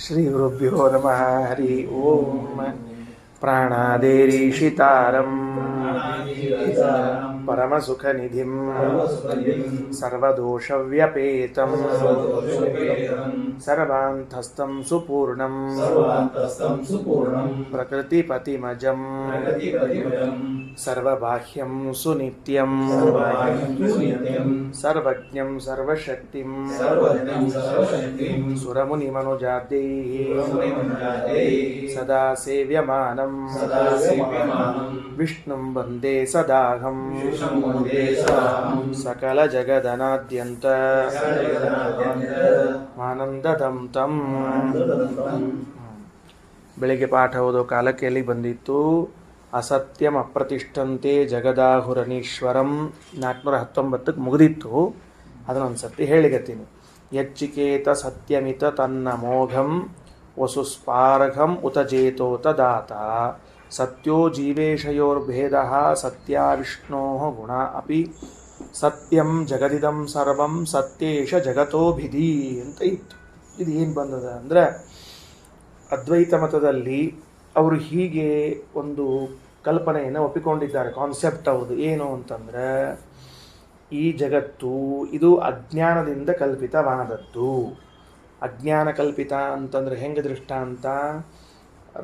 ಶ್ರೀ ಗುರುಭ್ಯೋ ನಮಃ. ಹರಿ ಓಂ. ಪ್ರಾಣಾದೇರೀಶಿತಾರಂ ಪರಮಸುಖನಿಧಿಂ ಸರ್ವದೋಷವ್ಯಪೇತಂ ಸರ್ವಾಂತಸ್ಥಂ ಸುಪೂರ್ಣಂ ಪ್ರಕೃತಿಪತಿಮಜಂ ಸರ್ವಬಾಹ್ಯಂ ಸುನಿತ್ಯಂ ಸರ್ವಜ್ಞಂ ಸರ್ವಶಕ್ತಿಂ ಸುರಮುನಿಮನುಜಾದ್ಯೈಃ ಸದಾ ಸೇವ್ಯಮಾನಂ ವಿಷ್ಣುಂ ವಂದೇ ಸದಾಹಂ ಸಕಲ ಜಗದನಾದ್ಯಂತ ಆನಂದದಂ ತಂ. ಬೆಳಿಗ್ಗೆ ಪಾಠ ಓದೋ ಕಾಲಕ್ಕೆ ಎಲ್ಲಿ ಬಂದಿತ್ತು? ಅಸತ್ಯಂ ಅಪ್ರತಿಷ್ಠಂತೆ ಜಗದಾಹುರನೀಶ್ವರಂ 419ಕ್ಕೆ ಮುಗಿದಿತ್ತು. ಅದನ್ನೊಂದು ಸರ್ತಿ ಹೇಳಿಗತ್ತೀನಿ. ಯಚ್ಚಿಕೇತ ಸತ್ಯಮಿತ ತನ್ನ ಮೋಘಂ ವಸುಸ್ಪಾರಘಂ ಉತಜೇತೋತ ದಾತ ಸತ್ಯೋ ಜೀವೇಶಯೋರ್ಭೇದ ಸತ್ಯ ವಿಷ್ಣೋ ಗುಣ ಅಪಿ ಸತ್ಯಂ ಜಗದಿದಂ ಸರ್ವಂ ಸತ್ಯೇಶ ಜಗತೋಭಿಧಿ ಅಂತ ಇತ್ತು. ಇದು ಏನು ಬಂದದ ಅಂದರೆ, ಅದ್ವೈತ ಮತದಲ್ಲಿ ಅವರು ಹೀಗೆ ಒಂದು ಕಲ್ಪನೆಯನ್ನು ಒಪ್ಪಿಕೊಂಡಿದ್ದಾರೆ. ಕಾನ್ಸೆಪ್ಟ್ ಅವ್ರದ್ದು ಏನು ಅಂತಂದರೆ, ಈ ಜಗತ್ತು ಇದು ಅಜ್ಞಾನದಿಂದ ಕಲ್ಪಿತವಾದದ್ದು. ಅಜ್ಞಾನ ಕಲ್ಪಿತ ಅಂತಂದರೆ ಹೆಂಗೆ ದೃಷ್ಟಾಂತ?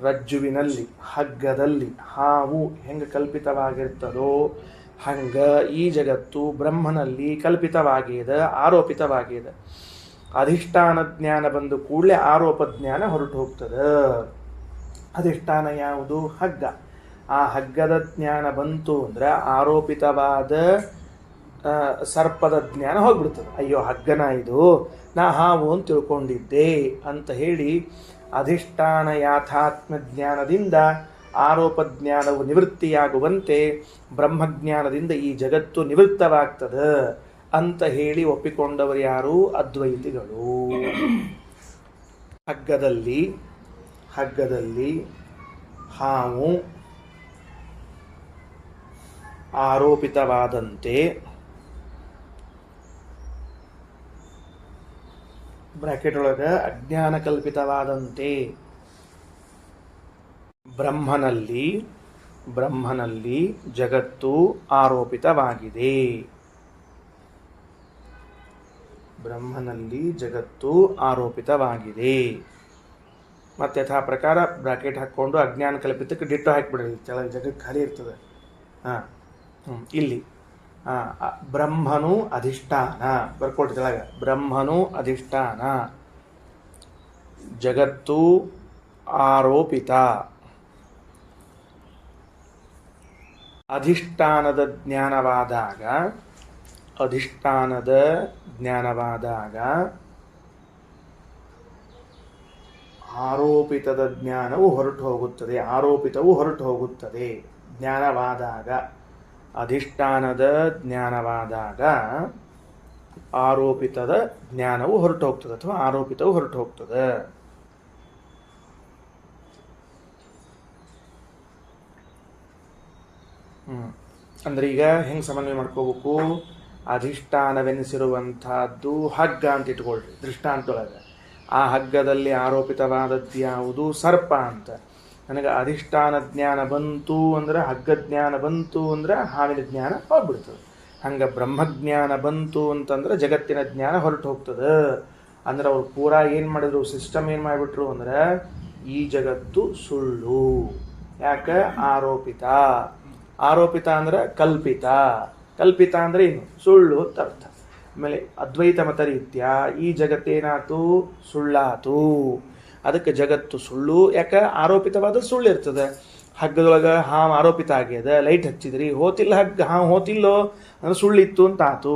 ರಜ್ಜುವಿನಲ್ಲಿ, ಹಗ್ಗದಲ್ಲಿ ಹಾವು ಹೆಂಗೆ ಕಲ್ಪಿತವಾಗಿರ್ತದೋ ಹಂಗೆ ಈ ಜಗತ್ತು ಬ್ರಹ್ಮನಲ್ಲಿ ಕಲ್ಪಿತವಾಗಿದೆ, ಆರೋಪಿತವಾಗಿದೆ. ಅಧಿಷ್ಠಾನ ಜ್ಞಾನ ಬಂದು ಕೂಡಲೇ ಆರೋಪ ಜ್ಞಾನ ಹೊರಟು ಹೋಗ್ತದೆ. ಅಧಿಷ್ಠಾನ ಯಾವುದು? ಹಗ್ಗ. ಆ ಹಗ್ಗದ ಜ್ಞಾನ ಬಂತು ಅಂದರೆ ಆರೋಪಿತವಾದ ಸರ್ಪದ ಜ್ಞಾನ ಹೋಗ್ಬಿಡ್ತದೆ. ಅಯ್ಯೋ ಹಗ್ಗನ ಇದು, ನಾ ಹಾವು ಅಂತ ತಿಳ್ಕೊಂಡಿದ್ದೆ ಅಂತ ಹೇಳಿ ಅಧಿಷ್ಠಾನ ಯಾಥಾತ್ಮ ಜ್ಞಾನದಿಂದ ಆರೋಪ ಜ್ಞಾನವು ನಿವೃತ್ತಿಯಾಗುವಂತೆ ಬ್ರಹ್ಮಜ್ಞಾನದಿಂದ ಈ ಜಗತ್ತು ನಿವೃತ್ತವಾಗ್ತದೆ ಅಂತ ಹೇಳಿ ಒಪ್ಪಿಕೊಂಡವರು ಯಾರು? ಅದ್ವೈತಿಗಳು. ಹಗ್ಗದಲ್ಲಿ ಹಾವು ಆರೋಪಿತವಾದಂತೆ ಬ್ರಾಕೆಟ್ ಒಳಗೆ ಅಜ್ಞಾನ ಕಲ್ಪಿತವಾದಂತೆ ಬ್ರಹ್ಮನಲ್ಲಿ ಜಗತ್ತು ಆರೋಪಿತವಾಗಿದೆ. ಬ್ರಹ್ಮನಲ್ಲಿ ಜಗತ್ತು ಆರೋಪಿತವಾಗಿದೆ. ಮತ್ತು ಯಥಾ ಪ್ರಕಾರ ಬ್ರಾಕೆಟ್ ಹಾಕ್ಕೊಂಡು ಅಜ್ಞಾನ ಕಲ್ಪಿತಕ್ಕೆ ಡಿಟ್ಟೋ ಹಾಕಿಬಿಡ್ರಿ. ಕೆಳಗೆ ಜಗತ್ತು ಖಾಲಿ ಇರ್ತದೆ. ಇಲ್ಲಿ ಬ್ರಹ್ಮನು ಅಧಿಷ್ಠಾನ ಬರ್ಕೊಟ್ಟು ಕೆಳಗೆ. ಬ್ರಹ್ಮನು ಅಧಿಷ್ಠಾನ, ಜಗತ್ತು ಆರೋಪಿತ. ಅಧಿಷ್ಠಾನದ ಜ್ಞಾನವಾದಾಗ ಆರೋಪಿತದ ಜ್ಞಾನವು ಹೊರಟು ಹೋಗುತ್ತದೆ, ಆರೋಪಿತವು ಹೊರಟು ಹೋಗುತ್ತದೆ. ಜ್ಞಾನವಾದಾಗ, ಅಧಿಷ್ಠಾನದ ಜ್ಞಾನವಾದಾಗ ಆರೋಪಿತದ ಜ್ಞಾನವು ಹೊರಟು ಹೋಗ್ತದೆ ಅಥವಾ ಆರೋಪಿತವು ಹೊರಟು ಹೋಗ್ತದೆ. ಅಂದ್ರೆ ಈಗ ಹೆಂಗೆ ಸಮನ್ವಯ ಮಾಡ್ಕೋಬೇಕು? ಅಧಿಷ್ಠಾನವೆನಿಸಿರುವಂತಹದ್ದು ಹಗ್ಗ ಅಂತ ಇಟ್ಕೊಳ್ರಿ ದೃಷ್ಟಾಂತೊಳಗೆ. ಆ ಹಗ್ಗದಲ್ಲಿ ಆರೋಪಿತವಾದದ್ದು ಯಾವುದು? ಸರ್ಪ ಅಂತ. ನನಗೆ ಅಧಿಷ್ಠಾನ ಜ್ಞಾನ ಬಂತು ಅಂದರೆ, ಹಗ್ಗ ಜ್ಞಾನ ಬಂತು ಅಂದರೆ ಹಾವಿನ ಜ್ಞಾನ ಹೋಗ್ಬಿಡ್ತದೆ. ಹಂಗೆ ಬ್ರಹ್ಮಜ್ಞಾನ ಬಂತು ಅಂತಂದ್ರೆ ಜಗತ್ತಿನ ಜ್ಞಾನ ಹೊರಟು ಹೋಗ್ತದೆ. ಅಂದ್ರೆ ಅವ್ರು ಪೂರಾ ಏನು ಮಾಡಿದ್ರು? ಸಿಸ್ಟಮ್ ಏನು ಮಾಡಿಬಿಟ್ರು ಅಂದರೆ, ಈ ಜಗತ್ತು ಸುಳ್ಳು. ಯಾಕೆ? ಆರೋಪಿತ. ಆರೋಪಿತ ಅಂದರೆ ಕಲ್ಪಿತ. ಕಲ್ಪಿತ ಅಂದರೆ ಏನು? ಸುಳ್ಳು ಅಂತ ಅರ್ಥ. ಆಮೇಲೆ ಅದ್ವೈತ ಮತ ರೀತ್ಯ ಈ ಜಗತ್ತೇನಾಯ್ತು? ಸುಳ್ಳಾತು. ಅದಕ್ಕೆ ಜಗತ್ತು ಸುಳ್ಳು. ಯಾಕೆ? ಆರೋಪಿತವಾದ ಸುಳ್ಳು ಇರ್ತದೆ. ಹಗ್ಗದೊಳಗೆ ಹಾವು ಆರೋಪಿತ ಆಗ್ಯದ, ಲೈಟ್ ಹಚ್ಚಿದ್ರಿ, ಹೋತಿಲ್ಲ ಹಗ್ಗ, ಹಾವು ಹೋತಿಲ್ಲೋ ಅಂದ್ರೆ ಸುಳ್ಳಿತ್ತು ಅಂತ ಆತು.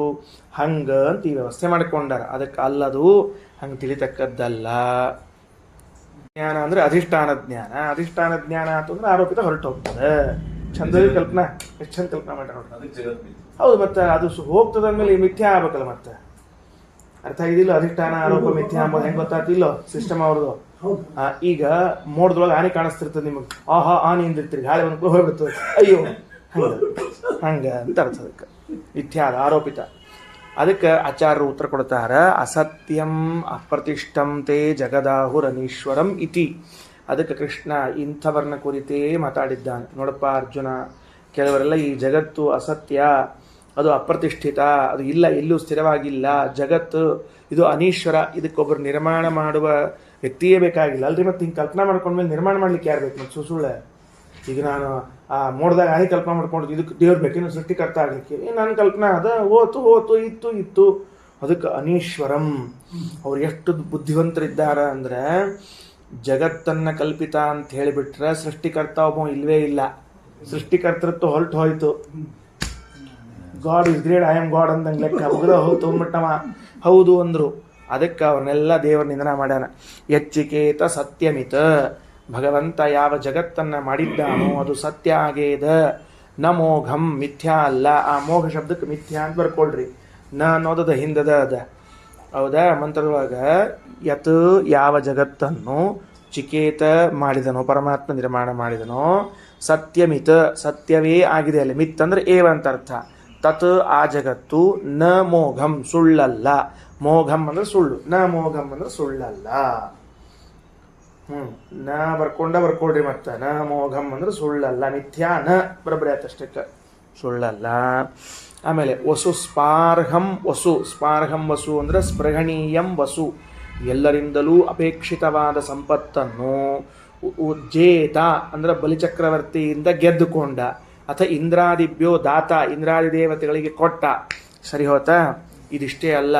ಹಂಗೆ ಅಂತ ಈ ವ್ಯವಸ್ಥೆ ಮಾಡ್ಕೊಂಡಾರ. ಅದಕ್ಕೆ ಅಲ್ಲದು, ಹಂಗೆ ತಿಳಿತಕ್ಕದ್ದಲ್ಲ. ಜ್ಞಾನ ಅಂದರೆ ಅಧಿಷ್ಠಾನ ಜ್ಞಾನ. ಅಧಿಷ್ಠಾನ ಜ್ಞಾನ ಆಯ್ತು ಅಂದ್ರೆ ಆರೋಪಿತ ಹೊರಟು ಹೋಗ್ತದೆ. ಚಂದ ಕಲ್ಪನಾ, ಎಷ್ಟು ಚಂದ ಕಲ್ಪನಾ ಮಾಡ್ಯಾರ ನೋಡಿ. ಹೌದು, ಮತ್ತೆ ಅದು ಹೋಗ್ತದ ಅಂದಮೇಲೆ ಮಿಥ್ಯಾ ಆಗ್ಬೇಕಲ್ಲ. ಮತ್ತೆ ಅರ್ಥ ಆಗಿದಿಲ್ಲ? ಅಧಿಷ್ಠಾನ ಆರೋಪ ಮಿಥ್ಯಾ ಅಂಬೋದು ಹೆಂಗೆ ಗೊತ್ತಾಗ್ತಿಲ್ಲೋ ಸಿಸ್ಟಮ್ ಅವ್ರದ್ದು. ಈಗ ಮೋಡದೊಳಗೆ ಆನೆ ಕಾಣಿಸ್ತಿರ್ತದೆ ನಿಮಗೆ. ಆನೆ ಇಂದಿರ್ತೀರಿ, ಗಾಳಿ ಬಂದ್ಕೊಂಡು ಹೋಗ್ಬಿಡ್ತದೆ. ಅಯ್ಯೋ ಹಂಗ ಅಂತ ಅರ್ಥ. ಅದಕ್ಕೆ ಮಿಥ್ಯಾದ ಆರೋಪಿತ. ಅದಕ್ಕೆ ಆಚಾರ್ಯರು ಉತ್ತರ ಕೊಡ್ತಾರ, ಅಸತ್ಯಂ ಅಪ್ರತಿಷ್ಠಂ ತೇ ಜಗದಾಹುರನೀಶ್ವರಂ ಇತಿ. ಅದಕ್ಕೆ ಕೃಷ್ಣ ಇಂಥವರನ್ನ ಕುರಿತೇ ಮಾತಾಡಿದ್ದಾನೆ. ನೋಡಪ್ಪ ಅರ್ಜುನ, ಕೆಲವರೆಲ್ಲ ಈ ಜಗತ್ತು ಅಸತ್ಯ, ಅದು ಅಪ್ರತಿಷ್ಠಿತ, ಅದು ಇಲ್ಲ, ಎಲ್ಲೂ ಸ್ಥಿರವಾಗಿಲ್ಲ, ಜಗತ್ತು ಇದು ಅನೀಶ್ವರ, ಇದಕ್ಕೊಬ್ಬರು ನಿರ್ಮಾಣ ಮಾಡುವ ವ್ಯಕ್ತಿಯೇ ಬೇಕಾಗಿಲ್ಲ ಅಲ್ರಿ. ಮತ್ತೆ ಹಿಂಗೆ ಕಲ್ಪನಾ ಮಾಡ್ಕೊಂಡ್ಮೇಲೆ ನಿರ್ಮಾಣ ಮಾಡ್ಲಿಕ್ಕೆ ಯಾರು ಬೇಕು? ಮತ್ತೆ ಸುಳ್ಳೆ. ಈಗ ನಾನು ಆ ಮೋಡ್ದಾಗ ಆಗಿ ಕಲ್ಪನಾ ಮಾಡ್ಕೊಂಡು ಇದಕ್ಕೆ ದೇವ್ರು ಬೇಕೇನು ಸೃಷ್ಟಿಕರ್ತ ಆಗಲಿಕ್ಕೆ? ನನ್ನ ಕಲ್ಪನಾ ಅದ, ಹೋತು ಇತ್ತು. ಅದಕ್ಕೆ ಅನೀಶ್ವರಂ. ಅವ್ರು ಎಷ್ಟು ಬುದ್ಧಿವಂತರಿದ್ದಾರ ಅಂದ್ರೆ, ಜಗತ್ತನ್ನ ಕಲ್ಪಿತ ಅಂತ ಹೇಳಿಬಿಟ್ರೆ ಸೃಷ್ಟಿಕರ್ತ ಒಬ್ಬ ಇಲ್ವೇ ಇಲ್ಲ. ಸೃಷ್ಟಿಕರ್ತೃತ್ವ ಹೊರಟು ಹೋಯ್ತು. God is great, I am god ಅಂದಂಗೆ ಲೆಕ್ಕ ಮುಗಿದ ಹೋಯ್ತು ಮಟ್ಟವ. ಹೌದು ಅಂದ್ರು. ಅದಕ್ಕೆ ಅವ್ರನ್ನೆಲ್ಲ ದೇವರ ನಿಂದನ ಮಾಡ್ಯಾನ. ಎಚ್ಚಿಕೇತ ಸತ್ಯಮಿತ, ಭಗವಂತ ಯಾವ ಜಗತ್ತನ್ನ ಮಾಡಿದ್ದಾನೋ ಅದು ಸತ್ಯ ಆಗೇದ. ನ ಮೋಘಂ, ಮಿಥ್ಯಾ ಅಲ್ಲ. ಆ ಮೋಘ ಶಬ್ದಕ್ಕೆ ಮಿಥ್ಯಾ ಅಂತ ಬರ್ಕೊಳ್ರಿ. ನ ಅನ್ನೋದದ ಹಿಂದದ ಅದ, ಹೌದಾ? ಮಂತ್ರದೊಳಗ ಯತ್ ಯಾವ ಜಗತ್ತನ್ನು ಚಿಕೇತ ಮಾಡಿದನೋ, ಪರಮಾತ್ಮ ನಿರ್ಮಾಣ ಮಾಡಿದನೋ, ಸತ್ಯಮಿತ ಸತ್ಯವೇ ಆಗಿದೆ. ಅಲ್ಲಿ ಮಿತ್ ಅಂದ್ರೆ ಏವ ಅಂತ ಅರ್ಥ. ತತ್ ಆ ಜಗತ್ತು ನ ಮೋಘಂ ಸುಳ್ಳಲ್ಲ. ಮೋಘಂ ಅಂದ್ರೆ ಸುಳ್ಳು, ನ ಮೋಘಂ ಅಂದ್ರೆ ಸುಳ್ಳಲ್ಲ. ನ ಬರ್ಕೊಳ್ರಿ ಮತ್ತೆ. ನ ಮೋಘಂ ಅಂದ್ರೆ ಸುಳ್ಳಲ್ಲ, ಮಿಥ್ಯಾ ನ ಬರಬರಿ ಆತಷ್ಟಕ್ಕೆ, ಸುಳ್ಳಲ್ಲ. ಆಮೇಲೆ ವಸು ಸ್ಪಾರ್ಹಂ ವಸು, ಸ್ಪಾರ್ಹಂ ವಸು ಅಂದ್ರೆ ಸ್ಪೃಹಣೀಯಂ ವಸು, ಎಲ್ಲರಿಂದಲೂ ಅಪೇಕ್ಷಿತವಾದ ಸಂಪತ್ತನ್ನು ಉಜ್ಜೇತ ಅಂದ್ರೆ ಬಲಿಚಕ್ರವರ್ತಿಯಿಂದ ಗೆದ್ದುಕೊಂಡ. ಅಥ ಇಂದ್ರಾದಿಭ್ಯೋ ದಾತ, ಇಂದ್ರಾದಿ ದೇವತೆಗಳಿಗೆ ಕೊಟ್ಟ. ಸರಿ ಹೋತಾ? ಇದಿಷ್ಟೇ ಅಲ್ಲ,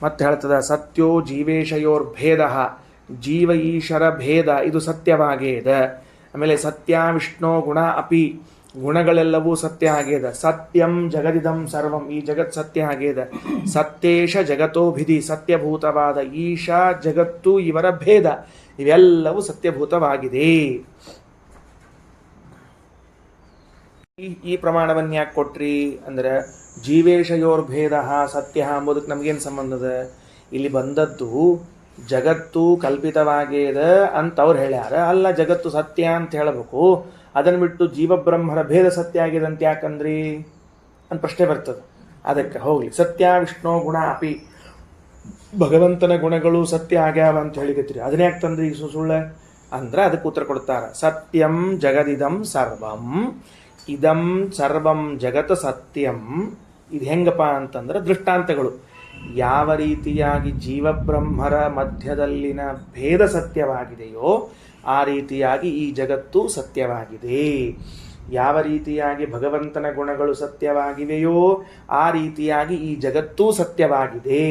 ಮತ್ತೆ ಹೇಳ್ತದ ಸತ್ಯೋ ಜೀವೇಶಯೋರ್ ಭೇದ, ಜೀವ ಈಶರ ಭೇದ ಇದು ಸತ್ಯವಾಗೇದ. ಆಮೇಲೆ ಸತ್ಯ ವಿಷ್ಣು ಗುಣ ಅಪಿ, ಗುಣಗಳೆಲ್ಲವೂ ಸತ್ಯ ಆಗ್ಯದ. ಸತ್ಯಂ ಜಗದಿದಂ ಸರ್ವಂ, ಈ ಜಗತ್ ಸತ್ಯ ಆಗ್ಯದ. ಸತ್ಯೇಶ ಜಗತೋಭಿಧಿ, ಸತ್ಯಭೂತವಾದ ಈಶಾ ಜಗತ್ತು ಇವರ ಭೇದ, ಇವೆಲ್ಲವೂ ಸತ್ಯಭೂತವಾಗಿದೆ. ಈ ಪ್ರಮಾಣವನ್ನು ಯಾಕೆ ಕೊಟ್ರಿ ಅಂದ್ರೆ, ಜೀವೇಶಯೋರ್ ಭೇದ ಸತ್ಯ ಅಂಬೋದಕ್ಕೆ ನಮಗೇನು ಸಂಬಂಧದ? ಇಲ್ಲಿ ಬಂದದ್ದು ಜಗತ್ತು ಕಲ್ಪಿತವಾಗ್ಯದ ಅಂತ ಅವ್ರು ಹೇಳ್ಯಾರ. ಅಲ್ಲ, ಜಗತ್ತು ಸತ್ಯ ಅಂತ ಹೇಳಬೇಕು. ಅದನ್ನು ಬಿಟ್ಟು ಜೀವಬ್ರಹ್ಮರ ಭೇದ ಸತ್ಯ ಆಗಿದೆ ಅಂತ ಯಾಕಂದ್ರಿ ಅಂತ ಪ್ರಶ್ನೆ ಬರ್ತದೆ. ಅದಕ್ಕೆ ಹೋಗ್ಲಿ, ಸತ್ಯ ವಿಷ್ಣು ಗುಣ ಅಪಿ, ಭಗವಂತನ ಗುಣಗಳು ಸತ್ಯ ಆಗ್ಯಾವ ಅಂತ ಹೇಳಿಕತ್ರಿ. ಅದನ್ನ ಯಾಕೆ ತಂದ್ರಿ ಸುಳ್ಳೆ ಅಂದ್ರೆ ಅದಕ್ಕೆ ಉತ್ತರ ಕೊಡ್ತಾರ. ಸತ್ಯಂ ಜಗದಿದಂ ಸರ್ವಂ, ಇದಂ ಸರ್ವಂ ಜಗತ್ ಸತ್ಯಂ. ಇದು ಹೆಂಗಪ್ಪ ಅಂತಂದ್ರೆ ದೃಷ್ಟಾಂತಗಳು. ಯಾವ ರೀತಿಯಾಗಿ ಜೀವಬ್ರಹ್ಮರ ಮಧ್ಯದಲ್ಲಿನ ಭೇದ ಸತ್ಯವಾಗಿದೆಯೋ ಆ ರೀತಿಯಾಗಿ ಈ ಜಗತ್ತು ಸತ್ಯವಾಗಿದೆ. ಯಾವ ರೀತಿಯಾಗಿ ಭಗವಂತನ ಗುಣಗಳು ಸತ್ಯವಾಗಿವೆಯೋ ಆ ರೀತಿಯಾಗಿ ಈ ಜಗತ್ತೂ ಸತ್ಯವಾಗಿದೆ.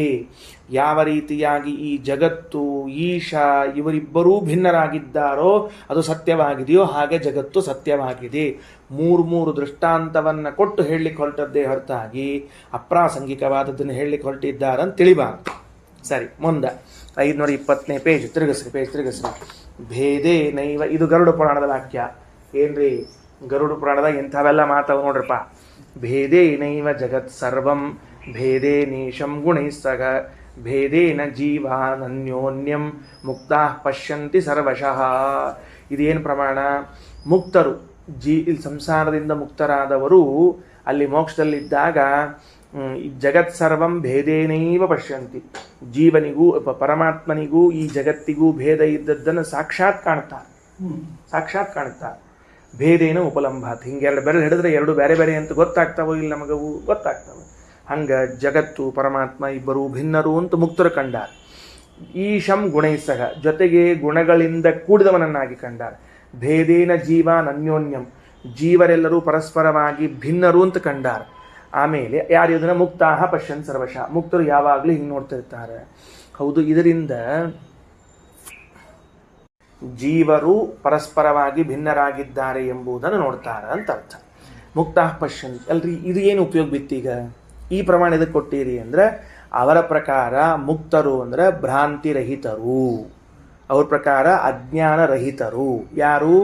ಯಾವ ರೀತಿಯಾಗಿ ಈ ಜಗತ್ತು ಈಶಾ ಇವರಿಬ್ಬರೂ ಭಿನ್ನರಾಗಿದ್ದಾರೋ ಅದು ಸತ್ಯವಾಗಿದೆಯೋ ಹಾಗೆ ಜಗತ್ತು ಸತ್ಯವಾಗಿದೆ. ಮೂರು ದೃಷ್ಟಾಂತವನ್ನು ಕೊಟ್ಟು ಹೇಳಲಿಕ್ಕೆ ಹೊರಟದ್ದೇ ಹೊರತಾಗಿ ಅಪ್ರಾಸಂಗಿಕವಾದದ್ದನ್ನು ಹೇಳಲಿಕ್ಕೆ ಹೊರಟಿದ್ದಾರಂತ ತಿಳಿಬಾರ್ದು. ಸರಿ, ಮುಂದೆ 520ನೇ ಪೇಜ್ ತಿರುಗಿಸ್ರಿ. ಭೇದೇ ನೈವ, ಇದು ಗರುಡ ಪುರಾಣದ ವಾಕ್ಯ. ಏನ್ರಿ ಗರುಡ ಪುರಾಣದಾಗ ಇಂಥವೆಲ್ಲ ಮಾತಾವು ನೋಡ್ರಪ್ಪ. ಭೇದೇ ನೈವ ಜಗತ್ ಸರ್ವಂ ಭೇದೇ ನೀಶಂ ಗುಣೈಸ್ಸಗ ಭೇದೇನ ಜೀವಾನನ್ಯೋನ್ಯಂ ಮುಕ್ತಾ ಪಶ್ಯಂತಿ ಸರ್ವಶಃ. ಇದೇನು ಪ್ರಮಾಣ? ಮುಕ್ತರು, ಇಲ್ಲಿ ಸಂಸಾರದಿಂದ ಮುಕ್ತರಾದವರು ಅಲ್ಲಿ ಮೋಕ್ಷದಲ್ಲಿದ್ದಾಗ ಜಗತ್ ಸರ್ವಂ ಭೇದೇನೈವ ಪಶ್ಯಂತಿ, ಜೀವನಿಗೂ ಪರಮಾತ್ಮನಿಗೂ ಈ ಜಗತ್ತಿಗೂ ಭೇದ ಇದ್ದದ್ದನ್ನು ಸಾಕ್ಷಾತ್ ಕಾಣುತ್ತಾರೆ. ಭೇದೇನ ಉಪಲಂಭಾತ್, ಹಿಂಗೆ ಎರಡು ಬೆರಳು ಹಿಡಿದ್ರೆ ಎರಡು ಬೇರೆ ಬೇರೆ ಅಂತ ಗೊತ್ತಾಗ್ತಾವೋ ಇಲ್ಲ ನಮಗವು ಗೊತ್ತಾಗ್ತವೆ. ಹಂಗೆ ಜಗತ್ತು ಪರಮಾತ್ಮ ಇಬ್ಬರು ಭಿನ್ನರು ಅಂತ ಮುಕ್ತರು ಕಂಡಾರ. ಈಶಂ ಗುಣೈಸಹ, ಜೊತೆಗೆ ಗುಣಗಳಿಂದ ಕೂಡಿದವನನ್ನಾಗಿ ಕಂಡಾರ. ಭೇದೇನ ಜೀವಾನ್ ಅನ್ಯೋನ್ಯಂ, ಜೀವರೆಲ್ಲರೂ ಪರಸ್ಪರವಾಗಿ ಭಿನ್ನರು ಅಂತ ಕಂಡಾರ. ಆಮೇಲೆ ಯಾರು ಇದನ್ನ ಮುಕ್ತಾಹ ಪಶ್ಯನ್ ಸರ್ವಶ, ಮುಕ್ತರು ಯಾವಾಗಲೂ ಹಿಂಗೆ ನೋಡ್ತಿರ್ತಾರೆ. ಹೌದು, ಇದರಿಂದ ಜೀವರು ಪರಸ್ಪರವಾಗಿ ಭಿನ್ನರಾಗಿದ್ದಾರೆ ಎಂಬುದನ್ನು ನೋಡ್ತಾರೆ ಅಂತ ಅರ್ಥ. ಮುಕ್ತಾಹ ಪಶ್ಯನ್ ಅಲ್ರಿ, ಇದು ಏನು ಉಪಯೋಗ ಬಿತ್ತೀಗ? ಈ ಪ್ರಮಾಣ ಇದಕ್ಕೆ ಕೊಟ್ಟಿರಿ ಅಂದ್ರೆ ಅವರ ಪ್ರಕಾರ ಮುಕ್ತರು ಅಂದ್ರೆ ಭ್ರಾಂತಿರಹಿತರು, ಅವ್ರ ಪ್ರಕಾರ ಅಜ್ಞಾನ ರಹಿತರು. ಯಾರು?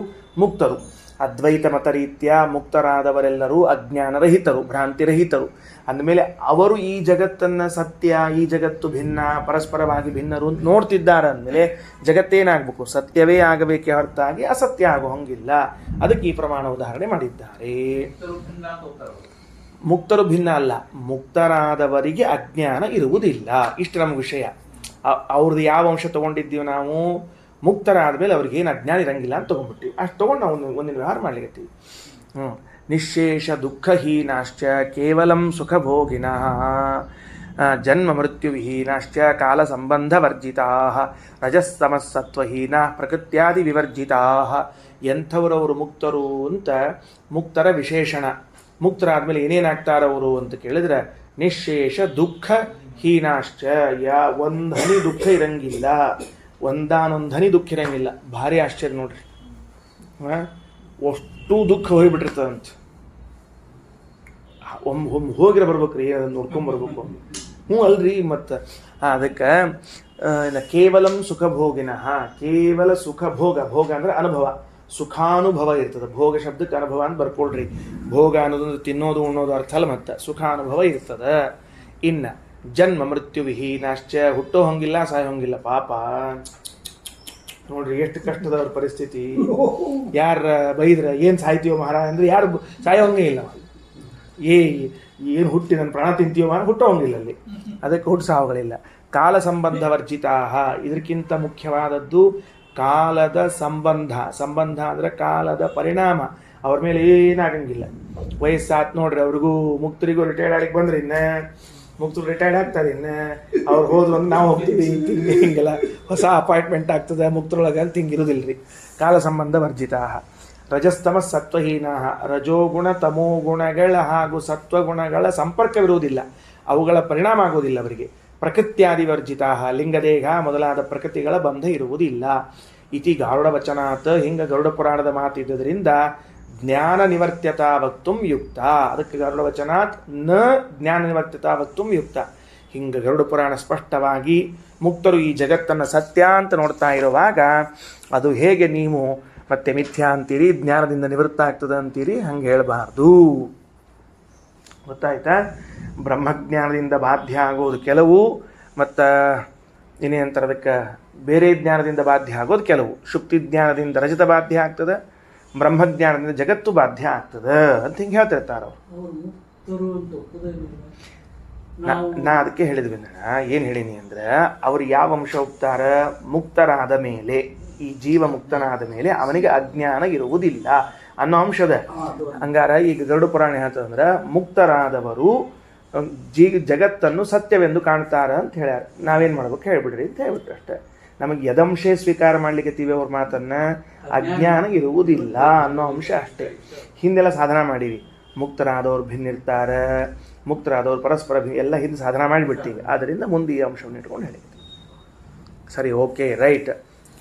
ಮುಕ್ತರು. ಅದ್ವೈತ ಮತ ರೀತ್ಯ ಮುಕ್ತರಾದವರೆಲ್ಲರೂ ಅಜ್ಞಾನರಹಿತರು, ಭ್ರಾಂತಿರಹಿತರು. ಅಂದಮೇಲೆ ಅವರು ಈ ಜಗತ್ತನ್ನು ಸತ್ಯ, ಈ ಜಗತ್ತು ಭಿನ್ನ, ಪರಸ್ಪರವಾಗಿ ಭಿನ್ನರು ನೋಡ್ತಿದ್ದಾರೆ. ಅಂದಮೇಲೆ ಜಗತ್ತೇನಾಗಬೇಕು? ಸತ್ಯವೇ ಆಗಬೇಕೆ ಹೊರತಾಗಿ ಅಸತ್ಯ ಆಗೋ ಹಂಗಿಲ್ಲ. ಅದಕ್ಕೆ ಈ ಪ್ರಮಾಣ ಉದಾಹರಣೆ ಮಾಡಿದ್ದಾರೆ. ಮುಕ್ತರು ಭಿನ್ನ ಅಲ್ಲ, ಮುಕ್ತರಾದವರಿಗೆ ಅಜ್ಞಾನ ಇರುವುದಿಲ್ಲ. ಇಷ್ಟು ನಮ್ಮ ವಿಷಯ. ಅವ್ರದ್ದು ಯಾವ ಅಂಶ ತೊಗೊಂಡಿದ್ದೀವಿ ನಾವು? ಮುಕ್ತರಾದ ಮೇಲೆ ಅವ್ರಿಗೆ ಏನು ಅಜ್ಞಾನ ಇರಂಗಿಲ್ಲ ಅಂತ ತೊಗೊಂಡ್ಬಿಟ್ಟಿವಿ. ಅಷ್ಟು ತೊಗೊಂಡು ನಾವು ಒಂದಿನ ವ್ಯವಹಾರ ಮಾಡ್ಲಿಕ್ಕೀವಿ. ನಿಶೇಷ ದುಃಖಹೀನಾಶ್ಚ ಕೇವಲಂ ಸುಖಭೋಗಿನಃ ಜನ್ಮ ಮೃತ್ಯುವಿಹೀನಾಶ್ಚ ಕಾಲ ಸಂಬಂಧವರ್ಜಿತಾ ರಜಸ್ತಮಸ್ಸತ್ವಹೀನ ಪ್ರಕೃತ್ಯಾದಿ ವಿವರ್ಜಿತಾ. ಎಂಥವರವರು ಮುಕ್ತರು ಅಂತ ಮುಕ್ತರ ವಿಶೇಷಣ. ಮುಕ್ತರಾದ್ಮೇಲೆ ಏನೇನಾಗ್ತಾರವರು ಅಂತ ಕೇಳಿದ್ರೆ ನಿಶೇಷ ದುಃಖ ಹೀನಾಶ್ಚ, ಒಂದು ಹನಿ ದುಃಖ ಇರಂಗಿಲ್ಲ, ಒಂದಾನೊಂದು ಹನಿ ದುಃಖ ಇರಂಗಿಲ್ಲ. ಭಾರಿ ಆಶ್ಚರ್ಯ ನೋಡ್ರಿ. ಅಷ್ಟು ದುಃಖ ಹೋಗಿಬಿಟ್ಟಿರ್ತದಂತ. ಒಮ್ಮೆ ಹೋಗಿರ ಬರ್ಬೇಕ್ರಿ, ಅದನ್ನು ನೋಡ್ಕೊಂಬರ್ಬೇಕು. ಅಲ್ರಿ ಮತ್ತು ಅದಕ್ಕೆ ಕೇವಲಂ ಸುಖಭೋಗಿನಃ, ಕೇವಲ ಸುಖ ಭೋಗ. ಭೋಗ ಅಂದ್ರೆ ಅನುಭವ, ಸುಖಾನುಭವ ಇರ್ತದೆ. ಭೋಗ ಶಬ್ದಕ್ಕೆ ಅನುಭವ ಅಂತ ಬರ್ಕೊಳ್ರಿ. ಭೋಗ ಅನ್ನೋದೊಂದು ತಿನ್ನೋದು ಉಣ್ಣೋದು ಅರ್ಥ ಅಲ್ಲ, ಮತ್ತು ಸುಖಾನುಭವ ಇರ್ತದೆ. ಇನ್ನು ಜನ್ಮ ಮೃತ್ಯು ವಿಹೀನಾಶ್ಚ, ಹುಟ್ಟೋ ಹಂಗಿಲ್ಲ ಸಾಯೋ ಹಂಗಿಲ್ಲ. ಪಾಪ ನೋಡ್ರಿ ಎಷ್ಟು ಕಷ್ಟದ ಅವ್ರ ಪರಿಸ್ಥಿತಿ. ಯಾರ ಬೈದ್ರೆ ಏನು ಸಾಯ್ತೀವೋ ಮಹಾರಾಜ ಅಂದ್ರೆ ಯಾರು ಸಾಯೋ ಹಂಗೆ ಇಲ್ಲ. ಏನು ಹುಟ್ಟಿ ನನ್ನ ಪ್ರಾಣ ತಿಂತೀವೋ ಮಹಾರಾಜ, ಹುಟ್ಟೋ ಹಂಗಿಲ್ಲ ಅಲ್ಲಿ. ಅದಕ್ಕೆ ಹುಟ್ಟು ಸಾವುಗಳಿಲ್ಲ. ಕಾಲ ಸಂಬಂಧ ವರ್ಜಿತಾ, ಇದಕ್ಕಿಂತ ಮುಖ್ಯವಾದದ್ದು ಕಾಲದ ಸಂಬಂಧ. ಸಂಬಂಧ ಅಂದರೆ ಕಾಲದ ಪರಿಣಾಮ. ಅವ್ರ ಮೇಲೆ ಏನಾಗಂಗಿಲ್ಲ. ವಯಸ್ಸಾತ್ ನೋಡ್ರಿ, ಅವ್ರಿಗೂ ಮುಕ್ತರಿಗೂ ರಿಟೈರ್ಡ್ ಆಗಲಿಕ್ಕೆ ಬಂದ್ರೆ ಇನ್ನ ಮುಕ್ತರು ರಿಟೈರ್ಡ್ ಆಗ್ತಾರೆ. ಇನ್ನು ಅವ್ರು ಹೋದ್ರು ಅಂದ್ರೆ ನಾವು ಹೋಗ್ತೀವಿ. ಹಿಂಗೆಲ್ಲ ಹೊಸ ಅಪಾಯಿಂಟ್ಮೆಂಟ್ ಆಗ್ತದೆ ಮುಕ್ತರೊಳಗೆ ಅಂತ ಹಿಂಗಿರೋದಿಲ್ಲ ರೀ. ಕಾಲ ಸಂಬಂಧ ವರ್ಜಿತಾ. ರಜಸ್ತಮ ಸತ್ವಹೀನ, ರಜೋಗುಣ ತಮೋಗುಣಗಳ ಹಾಗೂ ಸತ್ವಗುಣಗಳ ಸಂಪರ್ಕವಿರುವುದಿಲ್ಲ, ಅವುಗಳ ಪರಿಣಾಮ ಆಗುವುದಿಲ್ಲ ಅವರಿಗೆ. ಪ್ರಕೃತ್ಯಾದಿ ವರ್ಜಿತಾ, ಲಿಂಗದೇಹ ಮೊದಲಾದ ಪ್ರಕೃತಿಗಳ ಬಂಧ ಇರುವುದಿಲ್ಲ. ಇತಿ ಗಾರುಡ ವಚನಾತ್, ಹಿಂಗೆ ಗರುಡ ಪುರಾಣದ ಮಾತಿದ್ದರಿಂದ ಜ್ಞಾನ ನಿವರ್ತ್ಯತಾ ವಕ್ತುಂ ಯುಕ್ತ. ಅದಕ್ಕೆ ಗರುಡ ವಚನಾತ್ ನ ಜ್ಞಾನ ನಿವರ್ತ್ಯತಾ ವಕ್ತುಂ ಯುಕ್ತ. ಹಿಂಗೆ ಗರುಡ ಪುರಾಣ ಸ್ಪಷ್ಟವಾಗಿ ಮುಕ್ತರು ಈ ಜಗತ್ತನ್ನು ಸತ್ಯ ಅಂತ ನೋಡ್ತಾ ಇರುವಾಗ ಅದು ಹೇಗೆ ನೀವು ಮತ್ತೆ ಮಿಥ್ಯಾ ಅಂತೀರಿ, ಜ್ಞಾನದಿಂದ ನಿವೃತ್ತ ಆಗ್ತದೆ ಅಂತೀರಿ, ಹಂಗೆ ಹೇಳಬಾರ್ದು. ಗೊತ್ತಾಯ್ತಾ? ಬ್ರಹ್ಮಜ್ಞಾನದಿಂದ ಬಾಧ್ಯ ಆಗೋದು ಕೆಲವು, ಮತ್ತು ಇನ್ನೇನಂತಾರೆ ಅದಕ್ಕೆ ಬೇರೆ ಜ್ಞಾನದಿಂದ ಬಾಧ್ಯ ಆಗೋದು ಕೆಲವು. ಶುಕ್ತಿ ಜ್ಞಾನದಿಂದ ರಜತ ಬಾಧ್ಯ ಆಗ್ತದೆ, ಬ್ರಹ್ಮಜ್ಞಾನದಿಂದ ಜಗತ್ತು ಬಾಧ್ಯ ಆಗ್ತದೆ ಅಂತ ಹಿಂಗೆ ಹೇಳ್ತಿರ್ತಾರೆ ಅವರು. ನಾ ಅದಕ್ಕೆ ಹೇಳಿದ್ವಿ. ಏನು ಹೇಳೀನಿ ಅಂದ್ರೆ, ಅವ್ರು ಯಾವ ಅಂಶ ಹೋಗ್ತಾರ? ಮುಕ್ತರಾದ ಮೇಲೆ, ಈ ಜೀವ ಮುಕ್ತನಾದ ಮೇಲೆ ಅವನಿಗೆ ಅಜ್ಞಾನ ಇರುವುದಿಲ್ಲ ಅನ್ನೋ ಅಂಶದ. ಹಂಗಾರ ಈಗ ಗರುಡ ಪುರಾಣ ಹೇಳ್ತದಂದ್ರೆ ಮುಕ್ತರಾದವರು ಜಗತ್ತನ್ನು ಸತ್ಯವೆಂದು ಕಾಣ್ತಾರ ಅಂತ ಹೇಳ್ಯಾರ. ನಾವೇನು ಮಾಡ್ಬೇಕು? ಹೇಳ್ಬಿಡ್ರಿ ಅಂತ ಹೇಳ್ಬಿಟ್ರು ಅಷ್ಟೇ. ನಮಗೆ ಯದಂಶೇ ಸ್ವೀಕಾರ ಮಾಡ್ಲಿಕ್ಕೆ ಅವ್ರ ಮಾತನ್ನ ಅಜ್ಞಾನ ಇರುವುದಿಲ್ಲ ಅನ್ನೋ ಅಂಶ ಅಷ್ಟೇ. ಹಿಂದೆಲ್ಲ ಸಾಧನ ಮಾಡೀವಿ. ಮುಕ್ತರಾದವ್ರು ಭಿನ್ನಿರ್ತಾರೆ, ಮುಕ್ತರಾದವ್ರು ಪರಸ್ಪರ ಎಲ್ಲ ಹಿಂದೆ ಸಾಧನ ಮಾಡಿಬಿಡ್ತೀವಿ. ಆದ್ದರಿಂದ ಮುಂದೆ ಈ ಅಂಶವನ್ನು ಇಟ್ಕೊಂಡು ಹೇಳಿ. ಸರಿ, ಓಕೆ, ರೈಟ್.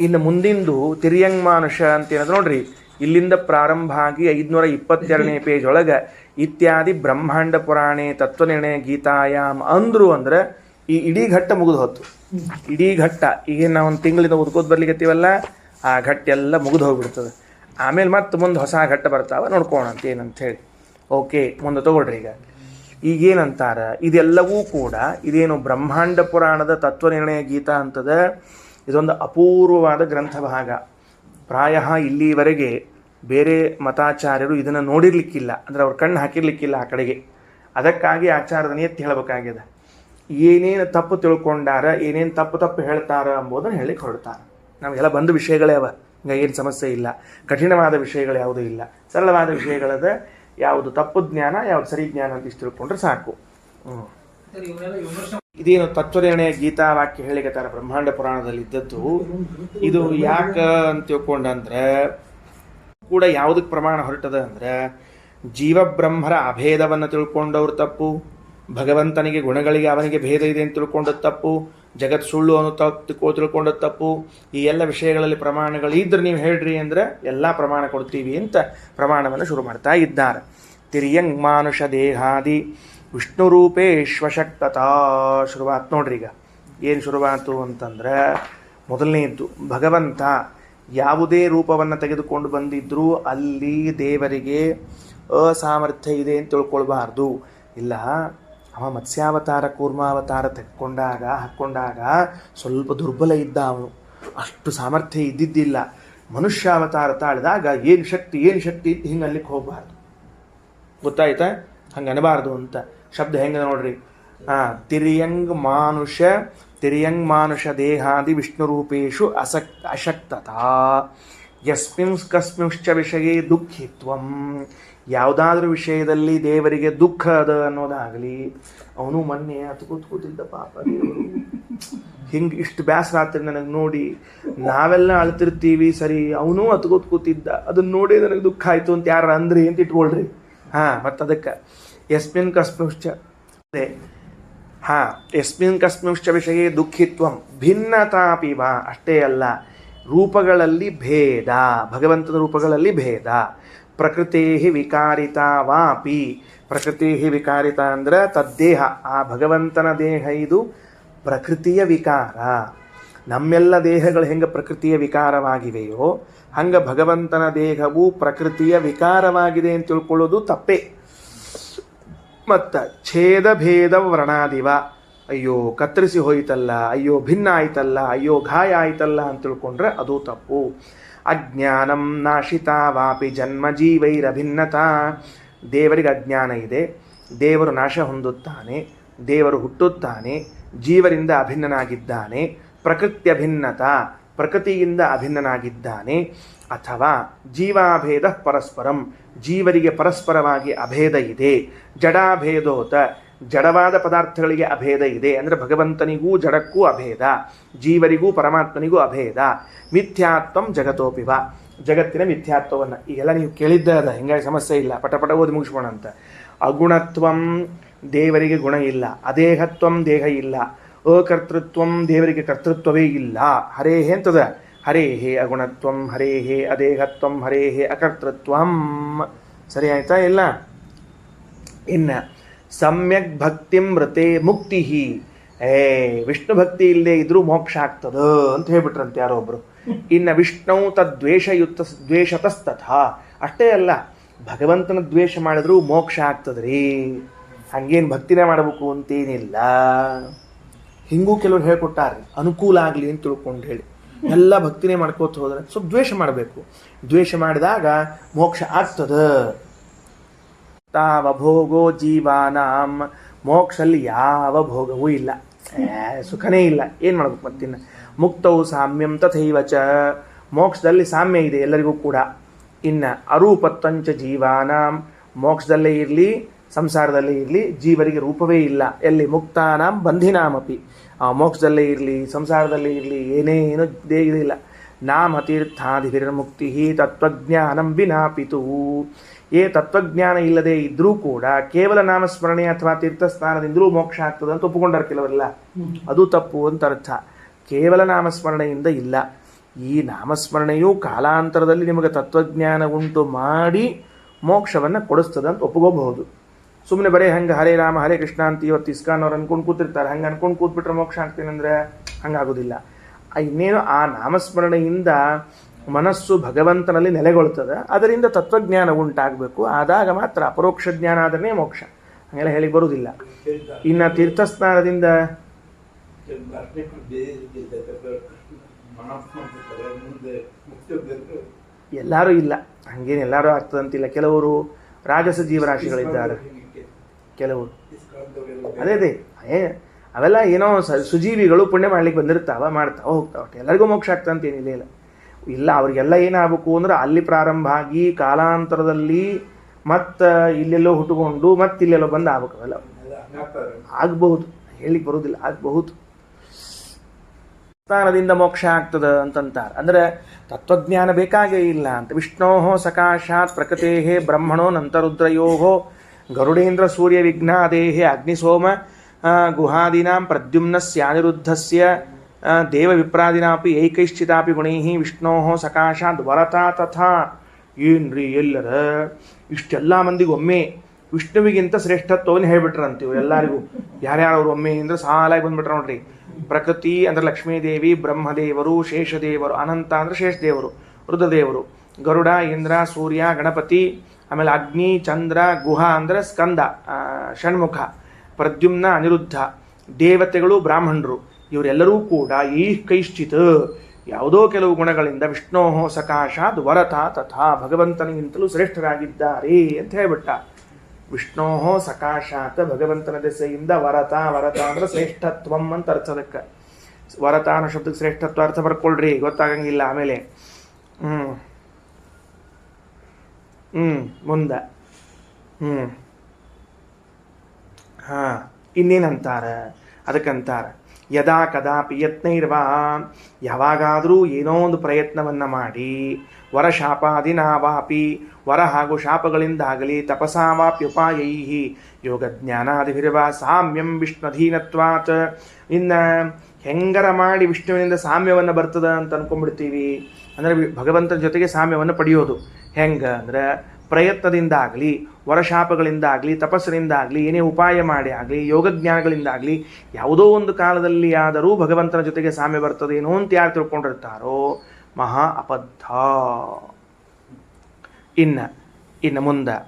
ಇನ್ನು ಮುಂದಿಂದು ತಿರ್ಯಂಗ್ಮಾನುಷ ಅಂತ ಏನದು ನೋಡ್ರಿ. ಇಲ್ಲಿಂದ ಪ್ರಾರಂಭ ಆಗಿ 522ನೇ ಪೇಜ್ ಒಳಗೆ ಇತ್ಯಾದಿ ಬ್ರಹ್ಮಾಂಡ ಪುರಾಣೆ ತತ್ವನಿರ್ಣಯ ಗೀತಾಯಾಮ್ ಅಂದ್ರು ಅಂದ್ರೆ ಈ ಇಡೀ ಘಟ್ಟ ಮುಗಿದು ಹೋಯ್ತು. ಇಡೀ ಘಟ್ಟ ಈಗ ನಾವು ಒಂದು ತಿಂಗಳಿಂದ ಓದ್ಕೋತ ಬರ್ಲಿಕ್ಕತ್ತೀವಲ್ಲ, ಆ ಘಟ್ಟ ಎಲ್ಲ ಮುಗಿದು ಹೋಗ್ಬಿಡ್ತದೆ. ಆಮೇಲೆ ಮತ್ತೆ ಮುಂದೆ ಹೊಸ ಘಟ್ಟ ಬರ್ತಾವೆ, ನೋಡ್ಕೋಣ ಅಂತ ಏನಂತ ಹೇಳಿ. ಓಕೆ, ಮುಂದೆ ತಗೊಳ್ರಿ. ಈಗೇನಂತಾರ, ಇದೆಲ್ಲವೂ ಕೂಡ ಇದೇನು ಬ್ರಹ್ಮಾಂಡ ಪುರಾಣದ ತತ್ವನಿರ್ಣಯ ಗೀತಾ ಅಂತದ. ಇದೊಂದು ಅಪೂರ್ವವಾದ ಗ್ರಂಥ ಭಾಗ. ಪ್ರಾಯ ಇಲ್ಲಿವರೆಗೆ ಬೇರೆ ಮತಾಚಾರ್ಯರು ಇದನ್ನು ನೋಡಿರ್ಲಿಕ್ಕಿಲ್ಲ, ಅಂದರೆ ಅವ್ರ ಕಣ್ಣು ಹಾಕಿರ್ಲಿಕ್ಕಿಲ್ಲ ಆ ಕಡೆಗೆ. ಅದಕ್ಕಾಗಿ ಆಚಾರದ ಎತ್ತಿ ಹೇಳಬೇಕಾಗಿದೆ. ಏನೇನು ತಪ್ಪು ತಿಳ್ಕೊಂಡಾರ, ಏನೇನು ತಪ್ಪು ಹೇಳ್ತಾರ ಎಂಬುದನ್ನು ಹೇಳಿಕ್ಕೆ ಹೊರಡ್ತಾರೆ. ನಮಗೆಲ್ಲ ಬಂದ ವಿಷಯಗಳೇ ಅವ, ಹಿಂಗೆ ಏನು ಸಮಸ್ಯೆ ಇಲ್ಲ. ಕಠಿಣವಾದ ವಿಷಯಗಳು ಯಾವುದೂ ಇಲ್ಲ, ಸರಳವಾದ ವಿಷಯಗಳದ. ಯಾವುದು ತಪ್ಪು ಜ್ಞಾನ, ಯಾವುದು ಸರಿ ಜ್ಞಾನ ಅಂತ ಇಷ್ಟು ತಿಳ್ಕೊಂಡ್ರೆ ಸಾಕು. ಇದೇನು ತತ್ವನಿರ್ಣಯ ಗೀತಾ ವಾಕ್ಯ ಹೇಳಿಕತ್ತಾರ ಬ್ರಹ್ಮಾಂಡ ಪುರಾಣದಲ್ಲಿ ಇದ್ದದ್ದು. ಇದು ಯಾಕೆ ಅಂತ ತಿಳ್ಕೊಂಡಂದ್ರೆ ಕೂಡ ಯಾವುದಕ್ಕೆ ಪ್ರಮಾಣ ಹೊರಟದ ಅಂದ್ರೆ, ಜೀವಬ್ರಹ್ಮರ ಅಭೇದವನ್ನು ತಿಳ್ಕೊಂಡವ್ರು ತಪ್ಪು, ಭಗವಂತನಿಗೆ ಗುಣಗಳಿಗೆ ಅವನಿಗೆ ಭೇದ ಇದೆ ಅಂತ ತಿಳ್ಕೊಂಡದ್ದು ತಪ್ಪು, ಜಗತ್ ಸುಳ್ಳು ಅನ್ನೋ ತಿಳ್ಕೊಂಡದ್ದು ತಪ್ಪು. ಈ ಎಲ್ಲ ವಿಷಯಗಳಲ್ಲಿ ಪ್ರಮಾಣಗಳು ಇದ್ರೆ ನೀವು ಹೇಳ್ರಿ ಅಂದರೆ ಎಲ್ಲ ಪ್ರಮಾಣ ಕೊಡ್ತೀವಿ ಅಂತ ಪ್ರಮಾಣವನ್ನು ಶುರು ಮಾಡ್ತಾ ಇದ್ದಾರೆ. ತಿರ್ಯಂಗ್ ಮಾನುಷ ದೇಹಾದಿ ವಿಷ್ಣು ರೂಪೇಶ್ವಶಕ್ತತಾ ಶುರುವಾತು ನೋಡ್ರಿ. ಈಗ ಏನು ಶುರುವಾತು ಅಂತಂದ್ರೆ, ಮೊದಲನೇದ್ದು ಭಗವಂತ ಯಾವುದೇ ರೂಪವನ್ನು ತೆಗೆದುಕೊಂಡು ಬಂದಿದ್ರೂ ಅಲ್ಲಿ ದೇವರಿಗೆ ಅಸಾಮರ್ಥ್ಯ ಇದೆ ಅಂತ ತಿಳ್ಕೊಳ್ಬಾರ್ದು. ಇಲ್ಲ, ಅವ ಮತ್ಸ್ಯಾವತಾರ ಕೂರ್ಮಾವತಾರ ಹಾಕ್ಕೊಂಡಾಗ ಸ್ವಲ್ಪ ದುರ್ಬಲ ಇದ್ದ, ಅವನು ಅಷ್ಟು ಸಾಮರ್ಥ್ಯ ಇದ್ದಿದ್ದಿಲ್ಲ. ಮನುಷ್ಯಾವತಾರ ತಾಳಿದಾಗ ಏನು ಶಕ್ತಿ ಹಿಂಗೆ ಅಲ್ಲಿಗೆ ಹೋಗಬಾರ್ದು. ಗೊತ್ತಾಯ್ತಾ? ಹಂಗೆ ಅನ್ನಬಾರ್ದು ಅಂತ. ಶಬ್ದ ಹೆಂಗೆ ನೋಡ್ರಿ, ತಿರ್ಯಂಗ್ ಮಾನುಷ ದೇಹಾದಿ ವಿಷ್ಣು ರೂಪೇಶು ಅಶಕ್ತತಾ ಯಸ್ಮಿನ್ ಕಸ್ಮಿಂಶ್ಚ ವಿಷಯೇ ದುಃಖಿತ್ವಂ. ಯಾವುದಾದ್ರೂ ವಿಷಯದಲ್ಲಿ ದೇವರಿಗೆ ದುಃಖ ಅದ ಅನ್ನೋದಾಗಲಿ, ಅವನು ಮೊನ್ನೆ ಕೂತಿದ್ದ ಪಾಪ ದೇವರು, ಹಿಂಗೆ ಇಷ್ಟು ಬೇಸರ ಆಗ್ತದೆ ನನಗೆ ನೋಡಿ, ನಾವೆಲ್ಲ ಅಳ್ತಿರ್ತೀವಿ ಸರಿ, ಅವನು ಕೂತಿದ್ದ, ಅದನ್ನ ನೋಡಿ ನನಗೆ ದುಃಖ ಆಯಿತು ಅಂತ ಯಾರು ಅಂದ್ರಿ ಅಂತ ಇಟ್ಕೊಳ್ರಿ. ಮತ್ತು ಅದಕ್ಕೆ ಯಸ್ಮಿನ್ ಕಸ್ಮಿಂಶ್ಚ ವಿಷಯೇ ದುಃಖಿತ್ವಂ ಭಿನ್ನತಾಪಿ ವಾ. ಅಷ್ಟೇ ಅಲ್ಲ, ರೂಪಗಳಲ್ಲಿ ಭೇದ, ಭಗವಂತನ ರೂಪಗಳಲ್ಲಿ ಭೇದ. ಪ್ರಕೃತೇ ವಿಕಾರಿತಾ ವಾಪಿ. ಪ್ರಕೃತಿ ವಿಕಾರಿತ ಅಂದ್ರೆ ತದ್ದೇಹ, ಆ ಭಗವಂತನ ದೇಹ ಇದು ಪ್ರಕೃತಿಯ ವಿಕಾರ. ನಮ್ಮೆಲ್ಲ ದೇಹಗಳು ಹೆಂಗೆ ಪ್ರಕೃತಿಯ ವಿಕಾರವಾಗಿವೆಯೋ ಹಂಗೆ ಭಗವಂತನ ದೇಹವು ಪ್ರಕೃತಿಯ ವಿಕಾರವಾಗಿದೆ ಅಂತ ತಿಳ್ಕೊಳ್ಳೋದು ತಪ್ಪೇ. ಮತ್ತು ಛೇದ ಭೇದ ವ್ರಣಾದಿವ, ಅಯ್ಯೋ ಕತ್ತರಿಸಿ ಹೋಯ್ತಲ್ಲ, ಅಯ್ಯೋ ಭಿನ್ನ ಆಯ್ತಲ್ಲ, ಅಯ್ಯೋ ಗಾಯ ಆಯ್ತಲ್ಲ ಅಂತ ತಿಳ್ಕೊಂಡ್ರೆ ಅದು ತಪ್ಪು. ಅಜ್ಞಾನಂ ನಾಶಿತಾ ವಾಪಿ ಜನ್ಮ ಜೀವೈರಭಿನ್ನತಾ. ದೇವರಿಗೆ ಅಜ್ಞಾನ ಇದೆ, ದೇವರು ನಾಶ ಹೊಂದುತ್ತಾನೆ, ದೇವರು ಹುಟ್ಟುತ್ತಾನೆ, ಜೀವರಿಂದ ಅಭಿನ್ನನಾಗಿದ್ದಾನೆ. ಪ್ರಕೃತ್ಯ ಭಿನ್ನತಾ, ಪ್ರಕೃತಿಯಿಂದ ಅಭಿನ್ನನಾಗಿದ್ದಾನೆ. ಅಥವಾ ಜೀವಾಭೇದ ಪರಸ್ಪರಂ, ಜೀವರಿಗೆ ಪರಸ್ಪರವಾಗಿ ಅಭೇದ ಇದೆ. ಜಡಾಭೇದೋತ, ಜಡವಾದ ಪದಾರ್ಥಗಳಿಗೆ ಅಭೇದ ಇದೆ. ಅಂದರೆ ಭಗವಂತನಿಗೂ ಜಡಕ್ಕೂ ಅಭೇದ, ಜೀವರಿಗೂ ಪರಮಾತ್ಮನಿಗೂ ಅಭೇದ. ಮಿಥ್ಯಾತ್ವಂ ಜಗತೋಪಿವ, ಜಗತ್ತಿನ ಮಿಥ್ಯಾತ್ವವನ್ನು ಈಗೆಲ್ಲ ನೀವು ಕೇಳಿದ್ದ ಅದ, ಹಿಂಗಾಗಿ ಸಮಸ್ಯೆ ಇಲ್ಲ, ಪಟ ಓದಿ ಮುಗಿಸ್ಬೋಣ ಅಂತ. ಅಗುಣತ್ವಂ, ದೇವರಿಗೆ ಗುಣ ಇಲ್ಲ. ಅದೇಹತ್ವಂ, ದೇಹ ಇಲ್ಲ. ಅಕರ್ತೃತ್ವಂ, ದೇವರಿಗೆ ಕರ್ತೃತ್ವವೇ ಇಲ್ಲ. ಹರೇಹೇ ಅಂತದ, ಹರೇಹೇ ಅಗುಣತ್ವಂ, ಹರೇಹೇ ಅದೇಹತ್ವಂ, ಹರೇಹೇ ಅಕರ್ತೃತ್ವಂ. ಸರಿ ಆಯ್ತಾ ಇಲ್ಲ? ಇನ್ನು ಸಮ್ಯಕ್ ಭಕ್ತಿಂ ಮೃತೆ ಮುಕ್ತಿ. ವಿಷ್ಣು ಭಕ್ತಿ ಇಲ್ಲದೆ ಇದ್ರೂ ಮೋಕ್ಷ ಆಗ್ತದ ಅಂತ ಹೇಳ್ಬಿಟ್ರಂತೆ ಯಾರೋ ಒಬ್ರು. ಇನ್ನು ವಿಷ್ಣು ದ್ವೇಷತಸ್ತಥ. ಅಷ್ಟೇ ಅಲ್ಲ, ಭಗವಂತನ ದ್ವೇಷ ಮಾಡಿದ್ರೂ ಮೋಕ್ಷ ಆಗ್ತದ್ರಿ. ಹಂಗೇನು ಭಕ್ತಿನೇ ಮಾಡಬೇಕು ಅಂತೇನಿಲ್ಲ. ಹಿಂಗೂ ಕೆಲವ್ರು ಹೇಳ್ಕೊಟ್ಟಾರ್ರಿ, ಅನುಕೂಲ ಆಗಲಿ ಅಂತ ತಿಳ್ಕೊಂಡು ಹೇಳಿ ಎಲ್ಲ ಭಕ್ತಿನೇ ಮಾಡ್ಕೋತ ಹೋದ್ರೆ ಸ್ವಲ್ಪ ದ್ವೇಷ ಮಾಡಬೇಕು. ದ್ವೇಷ ಮಾಡಿದಾಗ ಮೋಕ್ಷ ಆಗ್ತದ. ತಾವ ಭೋಗೋ ಜೀವಾನಾಂ, ಮೋಕ್ಷಲ್ಲಿ ಯಾವ ಭೋಗವೂ ಇಲ್ಲ, ಸುಖನೇ ಇಲ್ಲ. ಏನು ಮಾಡ್ಬೇಕು ಮತ್ತಿನ್ನು? ಮುಕ್ತವು ಸಾಮ್ಯಂ ತಥೈವ ಚ, ಮೋಕ್ಷದಲ್ಲಿ ಸಾಮ್ಯ ಇದೆ ಎಲ್ಲರಿಗೂ ಕೂಡ. ಇನ್ನು ಅರೂಪತ್ವಂಚ ಜೀವಾನಾಂ, ಮೋಕ್ಷದಲ್ಲೇ ಇರಲಿ ಸಂಸಾರದಲ್ಲೇ ಇರಲಿ ಜೀವರಿಗೆ ರೂಪವೇ ಇಲ್ಲ. ಎಲ್ಲಿ? ಮುಕ್ತಾನಾಂ ಬಂಧಿನಾಮಪಿ, ಮೋಕ್ಷದಲ್ಲೇ ಇರಲಿ ಸಂಸಾರದಲ್ಲೇ ಇರಲಿ ಏನೇನು ಇದಿಲ್ಲ. ನಾಮ ತೀರ್ಥಾದಿಭಿರ್ಮುಕ್ತಿ ತತ್ವಜ್ಞಾನಂ ವಿನಾಪಿತು. ತತ್ವಜ್ಞಾನ ಇಲ್ಲದೆ ಇದ್ರೂ ಕೂಡ ಕೇವಲ ನಾಮಸ್ಮರಣೆ ಅಥವಾ ತೀರ್ಥಸ್ನಾನದಿಂದಲೂ ಮೋಕ್ಷ ಆಗ್ತದೆ ಅಂತ ಒಪ್ಪಿಕೊಂಡಾರ ಕೆಲವರೆಲ್ಲ. ಅದು ತಪ್ಪು ಅಂತ ಅರ್ಥ. ಕೇವಲ ನಾಮಸ್ಮರಣೆಯಿಂದ ಇಲ್ಲ. ಈ ನಾಮಸ್ಮರಣೆಯು ಕಾಲಾಂತರದಲ್ಲಿ ನಿಮಗೆ ತತ್ವಜ್ಞಾನ ಉಂಟು ಮಾಡಿ ಮೋಕ್ಷವನ್ನು ಕೊಡಿಸ್ತದೆ ಅಂತ ಒಪ್ಪಿಕೋಬಹುದು. ಸುಮ್ಮನೆ ಬರೀ ಹಂಗೆ ಹರೇ ರಾಮ ಹರೇ ಕೃಷ್ಣ ಅಂತ ಇವತ್ತು ಇಸ್ಕಾನ್ ಅವ್ರು ಅನ್ಕೊಂಡು ಕೂತಿರ್ತಾರೆ. ಹಂಗೆ ಅನ್ಕೊಂಡು ಕೂತ್ಬಿಟ್ರೆ ಮೋಕ್ಷ ಆಗ್ತೀನಂದ್ರೆ ಹಂಗಾಗೋದಿಲ್ಲ. ಇನ್ನೇನು ಆ ನಾಮಸ್ಮರಣೆಯಿಂದ ಮನಸ್ಸು ಭಗವಂತನಲ್ಲಿ ನೆಲೆಗೊಳ್ತದೆ, ಅದರಿಂದ ತತ್ವಜ್ಞಾನ ಉಂಟಾಗಬೇಕು. ಆದಾಗ ಮಾತ್ರ ಅಪರೋಕ್ಷ ಜ್ಞಾನ ಆದ್ರೆ ಮೋಕ್ಷ. ಹಂಗೆಲ್ಲ ಹೇಳಿ ಬರುವುದಿಲ್ಲ. ಇನ್ನು ತೀರ್ಥಸ್ನಾನದಿಂದ ಎಲ್ಲರೂ ಇಲ್ಲ, ಹಂಗೇನು ಎಲ್ಲರೂ ಆಗ್ತದಂತಿಲ್ಲ. ಕೆಲವರು ರಾಜಸ ಜೀವರಾಶಿಗಳಿದ್ದಾರೆ, ಕೆಲವರು ಅದೇ ಅವೆಲ್ಲ ಏನೋ ಸುಜೀವಿಗಳು ಪುಣ್ಯ ಮಾಡ್ಲಿಕ್ಕೆ ಬಂದಿರ್ತಾವ, ಮಾಡ್ತಾವ ಹೋಗ್ತಾವ. ಎಲ್ಲರಿಗೂ ಮೋಕ್ಷ ಆಗ್ತಂತ ಏನಿಲ್ಲ ಇಲ್ಲ ಇಲ್ಲ. ಅವ್ರಿಗೆಲ್ಲ ಏನಾಗಬೇಕು ಅಂದ್ರೆ ಅಲ್ಲಿ ಪ್ರಾರಂಭ ಆಗಿ ಕಾಲಾಂತರದಲ್ಲಿ ಮತ್ತು ಇಲ್ಲೆಲ್ಲೋ ಹುಟ್ಟುಕೊಂಡು ಮತ್ತೆ ಇಲ್ಲೆಲ್ಲೋ ಬಂದು ಆಗ್ಬೇಕು. ಅವೆಲ್ಲ ಆಗಬಹುದು, ಹೇಳಿಕ್ಕೆ ಬರೋದಿಲ್ಲ, ಆಗಬಹುದು. ಸ್ಥಾನದಿಂದ ಮೋಕ್ಷ ಆಗ್ತದ ಅಂತಂತಾರೆ. ಅಂದರೆ ತತ್ವಜ್ಞಾನ ಬೇಕಾಗೇ ಇಲ್ಲ ಅಂತ. ವಿಷ್ಣೋ ಸಕಾಶಾತ್ ಪ್ರಕೃತೇ ಬ್ರಹ್ಮಣೋ ನಂತರುದ್ರಯೋ ಗರುಡೇಂದ್ರ ಸೂರ್ಯ ವಿಘ್ನಾದೇಹೇ ಅಗ್ನಿಸೋಮ ಗುಹಾದೀನಾಂ ಪ್ರದ್ಯುಮ್ನಸ್ಯಾನಿರುದ್ಧಸ್ಯ ದೇವ ವಿಪ್ರಾದಿನಾಪಿ ಏಕೈಶ್ಚಿತಾಪಿ ಗುಣೈ ವಿಷ್ಣೋ ಸಕಾಶಾತ್ ವರತಾ ತಥಾ. ಏನ್ರಿ ಎಲ್ಲರ ಇಷ್ಟೆಲ್ಲ ಮಂದಿಗೆ ಒಮ್ಮೆ ವಿಷ್ಣುವಿಗಿಂತ ಶ್ರೇಷ್ಠತ್ವವನ್ನು ಹೇಳ್ಬಿಟ್ರಂತೀವಿ ಎಲ್ಲರಿಗೂ. ಯಾರ್ಯಾರು ಒಮ್ಮೆ ಅಂದ್ರೆ ಸಾಲಾಗಿ ಬಂದ್ಬಿಟ್ರ ನೋಡ್ರಿ. ಪ್ರಕೃತಿ ಅಂದ್ರೆ ಲಕ್ಷ್ಮೀದೇವಿ, ಬ್ರಹ್ಮದೇವರು, ಶೇಷದೇವರು, ಅನಂತ ಅಂದ್ರೆ ಶೇಷದೇವರು, ರುದ್ರದೇವರು, ಗರುಡ, ಇಂದ್ರ, ಸೂರ್ಯ, ಗಣಪತಿ, ಆಮೇಲೆ ಅಗ್ನಿ, ಚಂದ್ರ, ಗುಹ ಅಂದ್ರೆ ಸ್ಕಂದ, ಷಣ್ಮುಖ, ಪ್ರದ್ಯುಮ್ನ, ಅನಿರುದ್ಧ, ದೇವತೆಗಳು, ಬ್ರಾಹ್ಮಣರು, ಇವರೆಲ್ಲರೂ ಕೂಡ ಈ ಕೈಶ್ಚಿತ್ ಯಾವುದೋ ಕೆಲವು ಗುಣಗಳಿಂದ ವಿಷ್ಣೋ ಸಕಾಶಾತ್ ವರತಾ ತಥಾ ಭಗವಂತನಿಗಿಂತಲೂ ಶ್ರೇಷ್ಠರಾಗಿದ್ದಾರೆ ಅಂತ ಹೇಳ್ಬಿಟ್ಟ. ವಿಷ್ಣೋ ಸಕಾಶಾತ್ ಭಗವಂತನ ದೆಸೆಯಿಂದ ವರತ ವರತ ಅಂದ್ರೆ ಶ್ರೇಷ್ಠತ್ವಂ ಅಂತ ಅರ್ಥದಕ್ಕೆ. ವರತ ಅನ್ನೋ ಶಬ್ದಕ್ಕೆ ಶ್ರೇಷ್ಠತ್ವ ಅರ್ಥ ಬರ್ಕೊಳ್ರಿ, ಗೊತ್ತಾಗಂಗಿಲ್ಲ ಆಮೇಲೆ. ಮುಂದೆ ಇನ್ನೇನಂತಾರ, ಅದಕ್ಕಂತಾರ ಯದಾ ಕದಾಪಿ ಯತ್ನೈರ್ವಾ, ಯಾವಾಗಾದರೂ ಏನೋ ಒಂದು ಪ್ರಯತ್ನವನ್ನು ಮಾಡಿ, ವರ ಶಾಪಾದಿನಾವಾಪಿ, ವರ ಹಾಗೂ ಶಾಪಗಳಿಂದಾಗಲಿ, ತಪಸಾವಾಪ್ಯುಪಾಯೈ ಯೋಗಜ್ಞಾನಾದಿಭಿರ್ವಾ ಸಾಮ್ಯಂ ವಿಷ್ಣುಧೀನತ್ವಾತ್, ಇನ್ನು ಹೆಂಗರ ಮಾಡಿ ವಿಷ್ಣುವಿನಿಂದ ಸಾಮ್ಯವನ್ನು ಬರ್ತದ ಅಂತ ಅನ್ಕೊಂಡ್ಬಿಡ್ತೀವಿ. ಅಂದರೆ ಭಗವಂತನ ಜೊತೆಗೆ ಸಾಮ್ಯವನ್ನು ಪಡೆಯೋದು ಹೆಂಗೆ ಅಂದರೆ ಪ್ರಯತ್ನದಿಂದಾಗಲಿ, ವರಶಾಪಗಳಿಂದಾಗಲಿ, ತಪಸ್ಸಿನಿಂದಾಗಲಿ, ಏನೇ ಉಪಾಯ ಮಾಡಿ ಆಗಲಿ, ಯೋಗಜ್ಞಾನಗಳಿಂದಾಗಲಿ, ಯಾವುದೋ ಒಂದು ಕಾಲದಲ್ಲಿ ಆದರೂ ಭಗವಂತನ ಜೊತೆಗೆ ಸಾಮ್ಯ ಬರ್ತದೇನೋ ಅಂತ ಯಾರು ತಿಳ್ಕೊಂಡಿರ್ತಾರೋ ಮಹಾ ಅಬದ್ಧ. ಇನ್ನು ಮುಂದೆ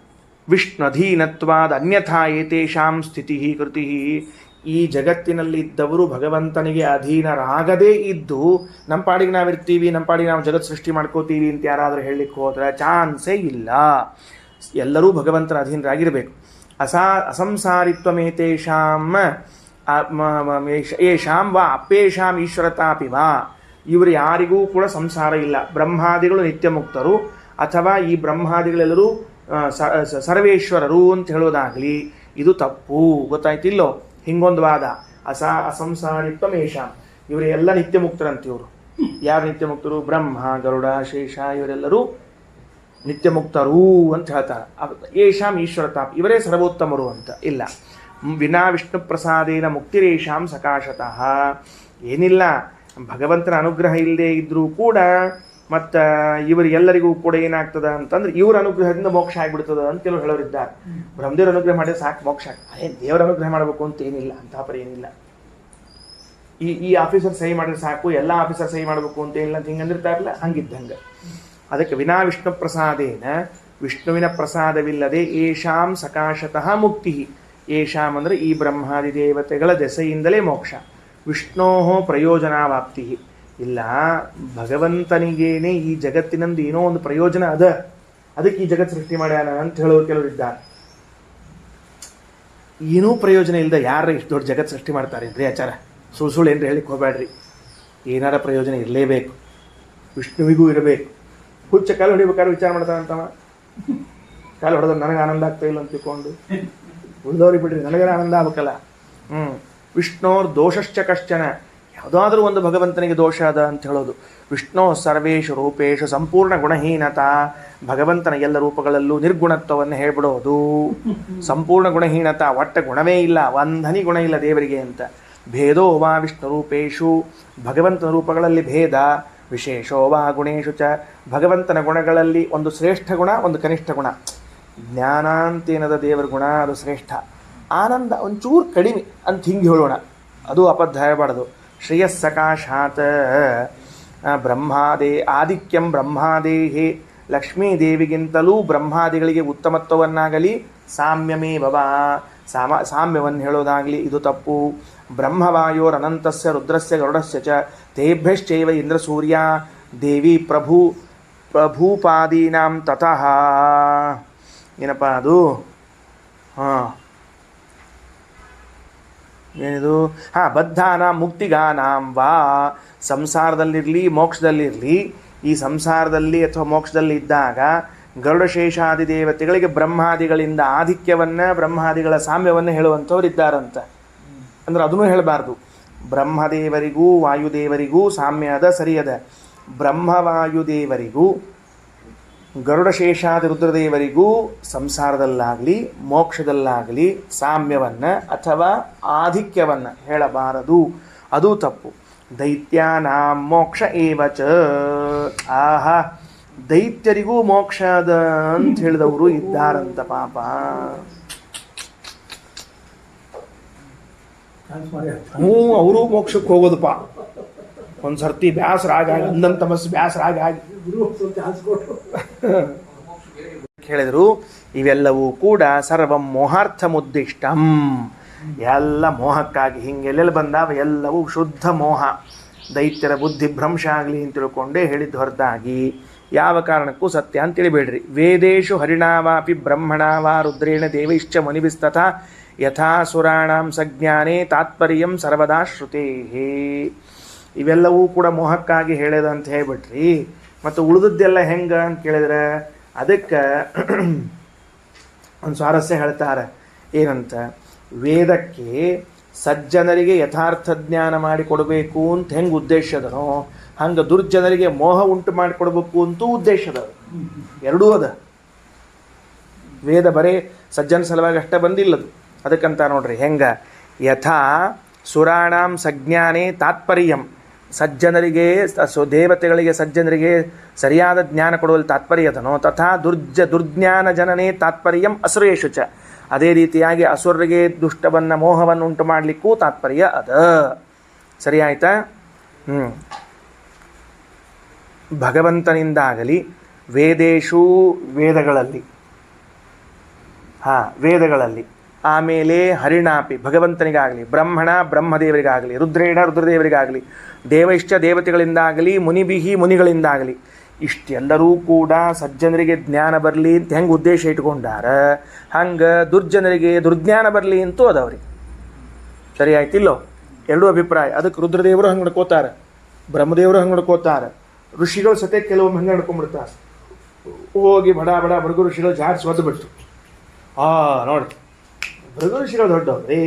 ವಿಷ್ಣುಧೀನತ್ವಾದ ಅನ್ಯಥಾ ಏತೇಷಾಂ ಸ್ಥಿತಿ ಕೃತಿ, ಈ ಜಗತ್ತಿನಲ್ಲಿ ಇದ್ದವರು ಭಗವಂತನಿಗೆ ಅಧೀನರಾಗದೇ ಇದ್ದು ನಮ್ಮ ಪಾಡಿಗೆ ನಾವಿರ್ತೀವಿ, ನಮ್ಮ ಪಾಡಿಗೆ ನಾವು ಜಗತ್ ಸೃಷ್ಟಿ ಮಾಡ್ಕೋತೀವಿ ಅಂತ ಯಾರಾದರೂ ಹೇಳಲಿಕ್ಕೆ ಹೋದರೆ ಚಾನ್ಸೇ ಇಲ್ಲ. ಎಲ್ಲರೂ ಭಗವಂತನ ಅಧೀನರಾಗಿರಬೇಕು. ಅಸಂಸಾರಿತ್ವಮೇತೇಷಾಂ ಯೇಷಾಂ ವಾ ಅಪ್ಪೇಷಾಂ ಈಶ್ವರತಾಪಿ ವಾ, ಇವರು ಯಾರಿಗೂ ಕೂಡ ಸಂಸಾರ ಇಲ್ಲ. ಬ್ರಹ್ಮಾದಿಗಳು ನಿತ್ಯ ಮುಕ್ತರು ಅಥವಾ ಈ ಬ್ರಹ್ಮಾದಿಗಳೆಲ್ಲರೂ ಸರ್ವೇಶ್ವರರು ಅಂತ ಹೇಳೋದಾಗಲಿ ಇದು ತಪ್ಪು. ಗೊತ್ತಾಯ್ತಿಲ್ಲೋ? ಹಿಂಗೊಂದು ವಾದ. ಅಸಂಸಾರಿತ್ವ ಮೇಷಾಂ, ಇವರು ಎಲ್ಲ ನಿತ್ಯ ಮುಕ್ತರಂತೆ. ಇವರು ಯಾರು ನಿತ್ಯ ಮುಕ್ತರು? ಬ್ರಹ್ಮ, ಗರುಡ, ಶೇಷ ಇವರೆಲ್ಲರೂ ನಿತ್ಯ ಮುಕ್ತರು ಅಂತ ಹೇಳ್ತಾರೆ. ಯೇಷಾಂ ಈಶ್ವರತಾಪ್, ಇವರೇ ಸರ್ವೋತ್ತಮರು ಅಂತ ಇಲ್ಲ. ವಿನಾ ವಿಷ್ಣು ಪ್ರಸಾದೇನ ಮುಕ್ತಿರೇಷಾಂ ಸಕಾಶತಃ, ಏನಿಲ್ಲ ಭಗವಂತನ ಅನುಗ್ರಹ ಇಲ್ಲದೆ ಇದ್ರೂ ಕೂಡ ಮತ್ತು ಇವರಿಗೆಲ್ಲರಿಗೂ ಕೂಡ ಏನಾಗ್ತದ ಅಂತಂದ್ರೆ ಇವ್ರ ಅನುಗ್ರಹದಿಂದ ಮೋಕ್ಷ ಆಗಿಬಿಡ್ತದ ಅಂತ ಕೆಲವರು ಹೇಳೋರಿದ್ದಾರೆ. ಬ್ರಹ್ಮದೇವ್ರ ಅನುಗ್ರಹ ಮಾಡಿದ್ರೆ ಸಾಕು ಮೋಕ್ಷ, ದೇವರ ಅನುಗ್ರಹ ಮಾಡಬೇಕು ಅಂತ ಏನಿಲ್ಲ, ಅಂತಹ ಪರಿ ಏನಿಲ್ಲ. ಈ ಆಫೀಸರ್ ಸಹಿ ಮಾಡಿದ್ರೆ ಸಾಕು, ಎಲ್ಲ ಆಫೀಸರ್ ಸಹಿ ಮಾಡಬೇಕು ಅಂತ ಏನಿಲ್ಲ ಅಂತ ಹಿಂಗಂದಿರ್ತಾರಲ್ಲ, ಹಂಗಿದ್ದಂಗೆ. ಅದಕ್ಕೆ ವಿನಾ ವಿಷ್ಣು ಪ್ರಸಾದೇನ, ವಿಷ್ಣುವಿನ ಪ್ರಸಾದವಿಲ್ಲದೆ ಏಷಾಂ ಸಕಾಶತಃ ಮುಕ್ತಿ, ಏಷಾಂ ಅಂದರೆ ಈ ಬ್ರಹ್ಮಾದಿ ದೇವತೆಗಳ ದೆಸೆಯಿಂದಲೇ ಮೋಕ್ಷ. ವಿಷ್ಣೋ ಪ್ರಯೋಜನಾವಾಪ್ತಿ, ಇಲ್ಲ ಭಗವಂತನಿಗೇನೆ ಈ ಜಗತ್ತಿನಂದು ಏನೋ ಒಂದು ಪ್ರಯೋಜನ ಅದ, ಅದಕ್ಕೆ ಈ ಜಗತ್ ಸೃಷ್ಟಿ ಮಾಡ್ಯಾನ ಅಂತ ಹೇಳೋರು ಕೆಲವರು ಇದ್ದಾರೆ. ಏನೂ ಪ್ರಯೋಜನ ಇಲ್ಲದ ಯಾರ ಇಷ್ಟು ದೊಡ್ಡ ಜಗತ್ ಸೃಷ್ಟಿ ಮಾಡ್ತಾರೆ ಅಂದ್ರೆ ಆಚಾರ ಸುಳ್ಳು ಏನ್ರಿ ಹೇಳಿಕ್ಕೆ ಹೋಗ್ಬೇಡ್ರಿ. ಏನಾರ ಪ್ರಯೋಜನ ಇರಲೇಬೇಕು, ವಿಷ್ಣುವಿಗೂ ಇರಬೇಕು. ಹುಚ್ಚ ಕಾಲು ಹೊಡಿಬೇಕಾದ್ರೆ ವಿಚಾರ ಮಾಡ್ತಾನಂತವ, ಕಾಲು ಹೊಡೆದ್ರೆ ನನಗೆ ಆನಂದ ಆಗ್ತಾ ಇಲ್ಲ ಅಂತ ತಿಳ್ಕೊಂಡು ಉಳಿದವ್ರಿಗೆ ಬಿಡ್ರಿ, ನನಗೇ ಆನಂದ ಆಗ್ಬೇಕಲ್ಲ. ವಿಷ್ಣೋರ್ ದೋಷಶ್ಚ ಕಶ್ಚನ, ಯಾವುದಾದ್ರೂ ಒಂದು ಭಗವಂತನಿಗೆ ದೋಷ ಅದ ಅಂತ ಹೇಳೋದು. ವಿಷ್ಣು ಸರ್ವೇಶು ರೂಪೇಶು ಸಂಪೂರ್ಣ ಗುಣಹೀನತಾ, ಭಗವಂತನ ಎಲ್ಲ ರೂಪಗಳಲ್ಲೂ ನಿರ್ಗುಣತ್ವವನ್ನು ಹೇಳ್ಬಿಡೋದು. ಸಂಪೂರ್ಣ ಗುಣಹೀನತಾ, ಒಟ್ಟ ಗುಣವೇ ಇಲ್ಲ, ಒಂದನಿ ಗುಣ ಇಲ್ಲ ದೇವರಿಗೆ ಅಂತ. ಭೇದೋ ವಾ ವಿಷ್ಣು ರೂಪೇಶು, ಭಗವಂತನ ರೂಪಗಳಲ್ಲಿ ಭೇದ. ವಿಶೇಷೋ ವಾ ಗುಣೇಶು ಚ, ಭಗವಂತನ ಗುಣಗಳಲ್ಲಿ ಒಂದು ಶ್ರೇಷ್ಠ ಗುಣ, ಒಂದು ಕನಿಷ್ಠ ಗುಣ. ಜ್ಞಾನ ಅಂತೇನದ ದೇವರ ಗುಣ, ಅದು ಶ್ರೇಷ್ಠ. ಆನಂದ ಒಂಚೂರು ಕಡಿಮೆ ಅಂತ ಹಿಂಗೆ ಹೇಳೋಣ, ಅದು ಅಬದ್ಧ ಹೇಳಬಾರ್ದು. ಶ್ರೇಯಸ್ಸಕಾಶಾತ್ ಬ್ರಹ್ಮಾದೇ ಆದಿಕ್ಯಂ ಬ್ರಹ್ಮಾದೇಹೇ, ಲಕ್ಷ್ಮೀದೇವಿಗಿಂತಲೂ ಬ್ರಹ್ಮಾದಿಗಳಿಗೆ ಉತ್ತಮತ್ವವನ್ನಾಗಲಿ ಸಾಮ್ಯಮೇವ ಸಾಮ್ಯವನ್ನು ಹೇಳೋದಾಗಲಿ ಇದು ತಪ್ಪು. ಬ್ರಹ್ಮವಾಯೋರನಂತಸ್ಯ ರುದ್ರಸ್ಯ ಗರುಡಸ್ಯ ಚ ತೇಭ್ಯಶ್ಚೈವ ಇಂದ್ರ ಸೂರ್ಯ ದೇವಿ ಪ್ರಭೂಪಾದೀನಾಂ ತತಃ. ಏನಪ್ಪ ಅದು? ಏನಿದು? ಬದ್ಧಾನಾಂ ಮುಕ್ತಿಗಾನಾಂ ವಾ, ಸಂಸಾರದಲ್ಲಿರಲಿ ಮೋಕ್ಷದಲ್ಲಿರಲಿ, ಈ ಸಂಸಾರದಲ್ಲಿ ಅಥವಾ ಮೋಕ್ಷದಲ್ಲಿ ಇದ್ದಾಗ ಗರುಡಶೇಷಾದಿ ದೇವತೆಗಳಿಗೆ ಬ್ರಹ್ಮಾದಿಗಳಿಂದ ಆಧಿಕ್ಯವನ್ನು, ಬ್ರಹ್ಮಾದಿಗಳ ಸಾಮ್ಯವನ್ನು ಹೇಳುವಂಥವ್ರು ಇದ್ದಾರಂತ. ಅಂದ್ರೆ ಅದನ್ನು ಹೇಳಬಾರ್ದು. ಬ್ರಹ್ಮದೇವರಿಗೂ ವಾಯುದೇವರಿಗೂ ಸಾಮ್ಯ ಅದ, ಸರಿಯದ. ಬ್ರಹ್ಮವಾಯುದೇವರಿಗೂ ಗರುಡಶೇಷಾದಿ ರುದ್ರದೇವರಿಗೂ ಸಂಸಾರದಲ್ಲಾಗಲಿ ಮೋಕ್ಷದಲ್ಲಾಗಲಿ ಸಾಮ್ಯವನ್ನು ಅಥವಾ ಆಧಿಕ್ಯವನ್ನು ಹೇಳಬಾರದು, ಅದು ತಪ್ಪು. ದೈತ್ಯಾನಾಂ ಮೋಕ್ಷ ಏವಚ, ಆಹಾ ದೈತ್ಯರಿಗೂ ಮೋಕ್ಷ ಅದ ಅಂತ ಹೇಳಿದವರು ಇದ್ದಾರಂತ ಪಾಪ. ಅವರು ಮೋಕ್ಷಕ್ಕೆ ಹೋಗೋದಪ್ಪ. ಒಂದು ಸರ್ತಿ ಬ್ಯಾಸರಾಗಿ ಅಂದಂತ ತಮಸ್ಸು ಬ್ಯಾಸರಾಗಿ ಹೇಳಿದರು. ಇವೆಲ್ಲವೂ ಕೂಡ ಸರ್ವಂ ಮೋಹಾರ್ಥಮುದ್ದಿಷ್ಟಂ, ಎಲ್ಲ ಮೋಹಕ್ಕಾಗಿ. ಹಿಂಗೆಲ್ಲೆಲ್ಲಿ ಬಂದಾವ ಎಲ್ಲವೂ ಶುದ್ಧ ಮೋಹ. ದೈತ್ಯರ ಬುದ್ಧಿ ಭ್ರಂಶ ಆಗಲಿ ಅಂತ ತಿಳ್ಕೊಂಡೇ ಹೇಳಿದ್ದು ಹೊರತಾಗಿ ಯಾವ ಕಾರಣಕ್ಕೂ ಸತ್ಯ ಅಂತ ತಿಳಿಬೇಡ್ರಿ. ವೇದೇಶು ಹರಿಣಾವಾಪಿ ಬ್ರಹ್ಮಣಾವಾ ರುದ್ರೇಣ ದೇವೈಶ್ಚ ಮುನಿಭಿಸ್ತಥಾ ಯಥಾ ಸುರಾಣಾಂ ಸಜ್ಞಾನೇ ತಾತ್ಪರ್ಯಂ ಸರ್ವದಾ ಶ್ರುತೇಹೇ. ಇವೆಲ್ಲವೂ ಕೂಡ ಮೋಹಕ್ಕಾಗಿ ಹೇಳೋದು ಅಂತ ಹೇಳ್ಬಿಟ್ರಿ. ಮತ್ತು ಉಳಿದದ್ದೆಲ್ಲ ಹೆಂಗೆ ಅಂತ ಕೇಳಿದ್ರೆ ಅದಕ್ಕೆ ಒಂದು ಸ್ವಾರಸ್ಯ ಹೇಳ್ತಾರೆ. ಏನಂತ, ವೇದಕ್ಕೆ ಸಜ್ಜನರಿಗೆ ಯಥಾರ್ಥ ಜ್ಞಾನ ಮಾಡಿಕೊಡಬೇಕು ಅಂತ ಹೆಂಗೆ ಉದ್ದೇಶ ಅದನೋ ಹಂಗೆ ದುರ್ಜನರಿಗೆ ಮೋಹ ಉಂಟು ಮಾಡಿಕೊಡ್ಬೇಕು ಅಂತೂ ಉದ್ದೇಶ ಅದ. ಎರಡೂ ಅದ. ವೇದ ಬರೇ ಸಜ್ಜನ ಸಲುವಾಗಿ ಅಷ್ಟೇ ಬಂದಿಲ್ಲದು. ಅದಕ್ಕಂತ ನೋಡ್ರಿ ಹೆಂಗೆ, ಯಥಾ ಸುರಾಣಾಂ ಸಜ್ಞಾನೇ ತಾತ್ಪರ್ಯಂ, ಸಜ್ಜನರಿಗೆ ದೇವತೆಗಳಿಗೆ ಸಜ್ಜನರಿಗೆ ಸರಿಯಾದ ಜ್ಞಾನ ಕೊಡುವಲ್ಲಿ ತಾತ್ಪರ್ಯ ಅದನೋ ತಥಾ ದುರ್ಜ್ಞಾನ ಜನನೇ ತಾತ್ಪರ್ಯಂ ಅಸುರೇಶು ಚ, ಅದೇ ರೀತಿಯಾಗಿ ಅಸುರರಿಗೆ ದುಷ್ಟವನ್ನು ಮೋಹವನ್ನು ಉಂಟು ಮಾಡಲಿಕ್ಕೂ ತಾತ್ಪರ್ಯ ಅದ. ಸರಿ ಆಯ್ತಾ? ಭಗವಂತನಿಂದಾಗಲಿ ವೇದೇಶು ವೇದಗಳಲ್ಲಿ ವೇದಗಳಲ್ಲಿ ಆಮೇಲೆ ಹರಿಣಾಪಿ ಭಗವಂತನಿಗಾಗಲಿ, ಬ್ರಹ್ಮಣ ಬ್ರಹ್ಮದೇವರಿಗಾಗಲಿ, ರುದ್ರೇಣ ರುದ್ರದೇವರಿಗಾಗಲಿ, ದೇವೈಶ್ಚ ದೇವತೆಗಳಿಂದಾಗಲಿ, ಮುನಿಬಿಹಿ ಮುನಿಗಳಿಂದಾಗಲಿ, ಇಷ್ಟೆಲ್ಲರೂ ಕೂಡ ಸಜ್ಜನರಿಗೆ ಜ್ಞಾನ ಬರಲಿ ಅಂತ ಹೆಂಗೆ ಉದ್ದೇಶ ಇಟ್ಕೊಂಡಾರ ಹಂಗೆ ದುರ್ಜನರಿಗೆ ದುರ್ಜ್ಞಾನ ಬರಲಿ ಅಂತೂ ಅದವ್ರಿಗೆ. ಸರಿ ಆಯ್ತಿಲ್ಲೋ? ಎರಡೂ ಅಭಿಪ್ರಾಯ. ಅದಕ್ಕೆ ರುದ್ರದೇವರು ಹಂಗೆ ನಡ್ಕೋತಾರೆ, ಬ್ರಹ್ಮದೇವರು ಹಂಗೆ ನಡ್ಕೋತಾರೆ, ಋಷಿಗಳು ಸತೆ ಕೆಲವೊಮ್ಮೆ ಹಂಗೆ ನಡ್ಕೊಂಡ್ಬಿಡ್ತಾರೆ. ಹೋಗಿ ಬಡ ಬಡ ಭೃಗು ಋಷಿಗಳು ಜಾಡ್ಸಿ ಒದ್ದುಬಿಟ್ಟು ನೋಡಿ ಭೃಗು ಋಷಿಗಳು ದೊಡ್ಡವ್ರು ರೀ,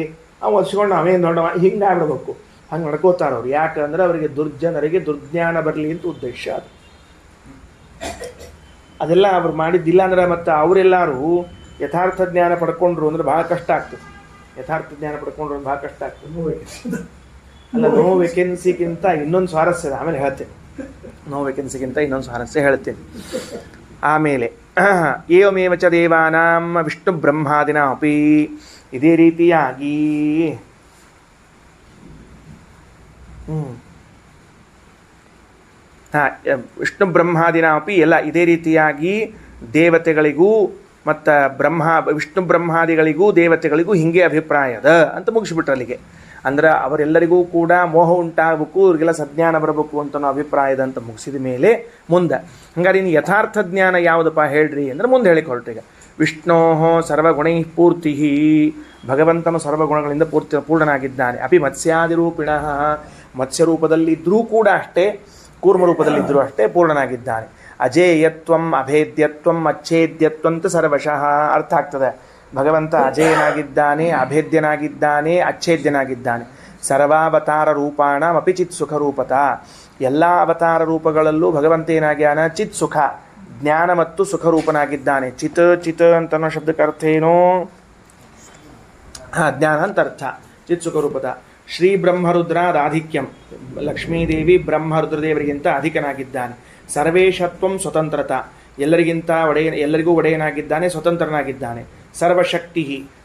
ಅವು ಒದ್ಸ್ಕೊಂಡು ಅವೇನು ದೊಡ್ಡವ ಹಿಂಗೆ ಆಗ್ಬಿಡ್ಬೇಕು. ಹಂಗೆ ನಡ್ಕೋತಾರೆ ಅವ್ರು. ಯಾಕಂದ್ರೆ ಅವರಿಗೆ ದುರ್ಜನರಿಗೆ ದುರ್ಜ್ಞಾನ ಬರಲಿ ಅಂತ ಉದ್ದೇಶ ಅದು. ಅದೆಲ್ಲ ಅವ್ರು ಮಾಡಿದ್ದಿಲ್ಲ ಅಂದ್ರೆ ಮತ್ತು ಅವರೆಲ್ಲರೂ ಯಥಾರ್ಥ ಜ್ಞಾನ ಪಡ್ಕೊಂಡ್ರು ಅಂದ್ರೆ ಭಾಳ ಕಷ್ಟ ಆಗ್ತದೆ. ಯಥಾರ್ಥ ಜ್ಞಾನ ಪಡ್ಕೊಂಡ್ರು ಅಂದ್ರೆ ಭಾಳ ಕಷ್ಟ ಆಗ್ತದೆ. ಅಲ್ಲ, ನೋ ವೇಕೆನ್ಸಿಗಿಂತ ಇನ್ನೊಂದು ಸ್ವಾರಸ್ಯ ಇದೆ, ಆಮೇಲೆ ಹೇಳ್ತೇನೆ. ನೋ ವೇಕೆನ್ಸಿಗಿಂತ ಇನ್ನೊಂದು ಸ್ವಾರಸ್ಯ ಹೇಳ್ತೇನೆ ಆಮೇಲೆ. ಏವಮೇವ ಚ ದೇವಾನಾಂ ವಿಷ್ಣು ಬ್ರಹ್ಮಾದಿನ ಅಪಿ, ಇದೇ ರೀತಿಯಾಗಿ ವಿಷ್ಣು ಬ್ರಹ್ಮಾದಿನ ಅಪಿ ಎಲ್ಲ ಇದೇ ರೀತಿಯಾಗಿ ದೇವತೆಗಳಿಗೂ ಮತ್ತು ವಿಷ್ಣು ಬ್ರಹ್ಮಾದಿಗಳಿಗೂ ದೇವತೆಗಳಿಗೂ ಹಿಂಗೆ ಅಭಿಪ್ರಾಯ ಅದ ಅಂತ ಮುಗಿಸ್ಬಿಟ್ರೆ ಅಲ್ಲಿಗೆ. ಅಂದ್ರೆ ಅವರೆಲ್ಲರಿಗೂ ಕೂಡ ಮೋಹ ಉಂಟಾಗಬೇಕು, ಇವ್ರಿಗೆಲ್ಲ ಸಜ್ಞಾನ ಬರಬೇಕು ಅಂತ ಅಭಿಪ್ರಾಯದ ಅಂತ ಮುಗಿಸಿದ ಮೇಲೆ ಮುಂದೆ ಹಂಗಾರೆ ಇನ್ನು ಯಥಾರ್ಥ ಜ್ಞಾನ ಯಾವುದಪ್ಪ ಹೇಳ್ರಿ ಅಂದ್ರೆ ಮುಂದೆ ಹೇಳಿಕ್ ಹೊರಟೀಗ. ವಿಷ್ಣೋ ಸರ್ವಗುಣೈ ಪೂರ್ತಿ, ಭಗವಂತನು ಸರ್ವಗುಣಗಳಿಂದ ಪೂರ್ಣನಾಗಿದ್ದಾನೆ. ಅಪಿ ಮತ್ಸ್ಯಾದಿರೂಪಿಣ, ಮತ್ಸ್ಯರೂಪದಲ್ಲಿದ್ದರೂ ಕೂಡ ಅಷ್ಟೇ, ಕೂರ್ಮ ರೂಪದಲ್ಲಿದ್ದರೂ ಅಷ್ಟೇ ಪೂರ್ಣನಾಗಿದ್ದಾನೆ. ಅಜೇಯತ್ವಂ ಅಭೇದ್ಯತ್ವಂ ಅಚ್ಛೇದ್ಯತ್ವಂತ ಸರ್ವಶಃ ಅರ್ಥ ಆಗ್ತದೆ. ಭಗವಂತ ಅಜೇಯನಾಗಿದ್ದಾನೆ, ಅಭೇದ್ಯನಾಗಿದ್ದಾನೆ, ಅಚ್ಛೇದ್ಯನಾಗಿದ್ದಾನೆ. ಸರ್ವಾವತಾರ ರೂಪಾಣ ಅಪಿ ಚಿತ್ ಸುಖ ರೂಪತ, ಎಲ್ಲ ಅವತಾರ ರೂಪಗಳಲ್ಲೂ ಭಗವಂತ ಏನಾಗ್ಯಾನ? ಚಿತ್ ಸುಖ, ಜ್ಞಾನ ಮತ್ತು ಸುಖರೂಪನಾಗಿದ್ದಾನೆ. ಚಿತ್ ಅಂತನೋ ಶಬ್ದಕ್ಕೆ ಅರ್ಥ ಏನೋ? ಜ್ಞಾನ ಅಂತ ಅರ್ಥ. ಚಿತ್ ಸುಖರೂಪತ. ಶ್ರೀ ಬ್ರಹ್ಮರುದ್ರಾದಾಧಿಕ್ಯಂ, ಲಕ್ಷ್ಮೀದೇವಿ ಬ್ರಹ್ಮರುದ್ರದೇವರಿಗಿಂತ ಅಧಿಕನಾಗಿದ್ದಾನೆ. ಸರ್ವೇಶತ್ವಂ ಸ್ವತಂತ್ರತ, ಎಲ್ಲರಿಗೂ ಒಡೆಯನಾಗಿದ್ದಾನೆ, ಸ್ವತಂತ್ರನಾಗಿದ್ದಾನೆ. ಸರ್ವಶಕ್ತಿ,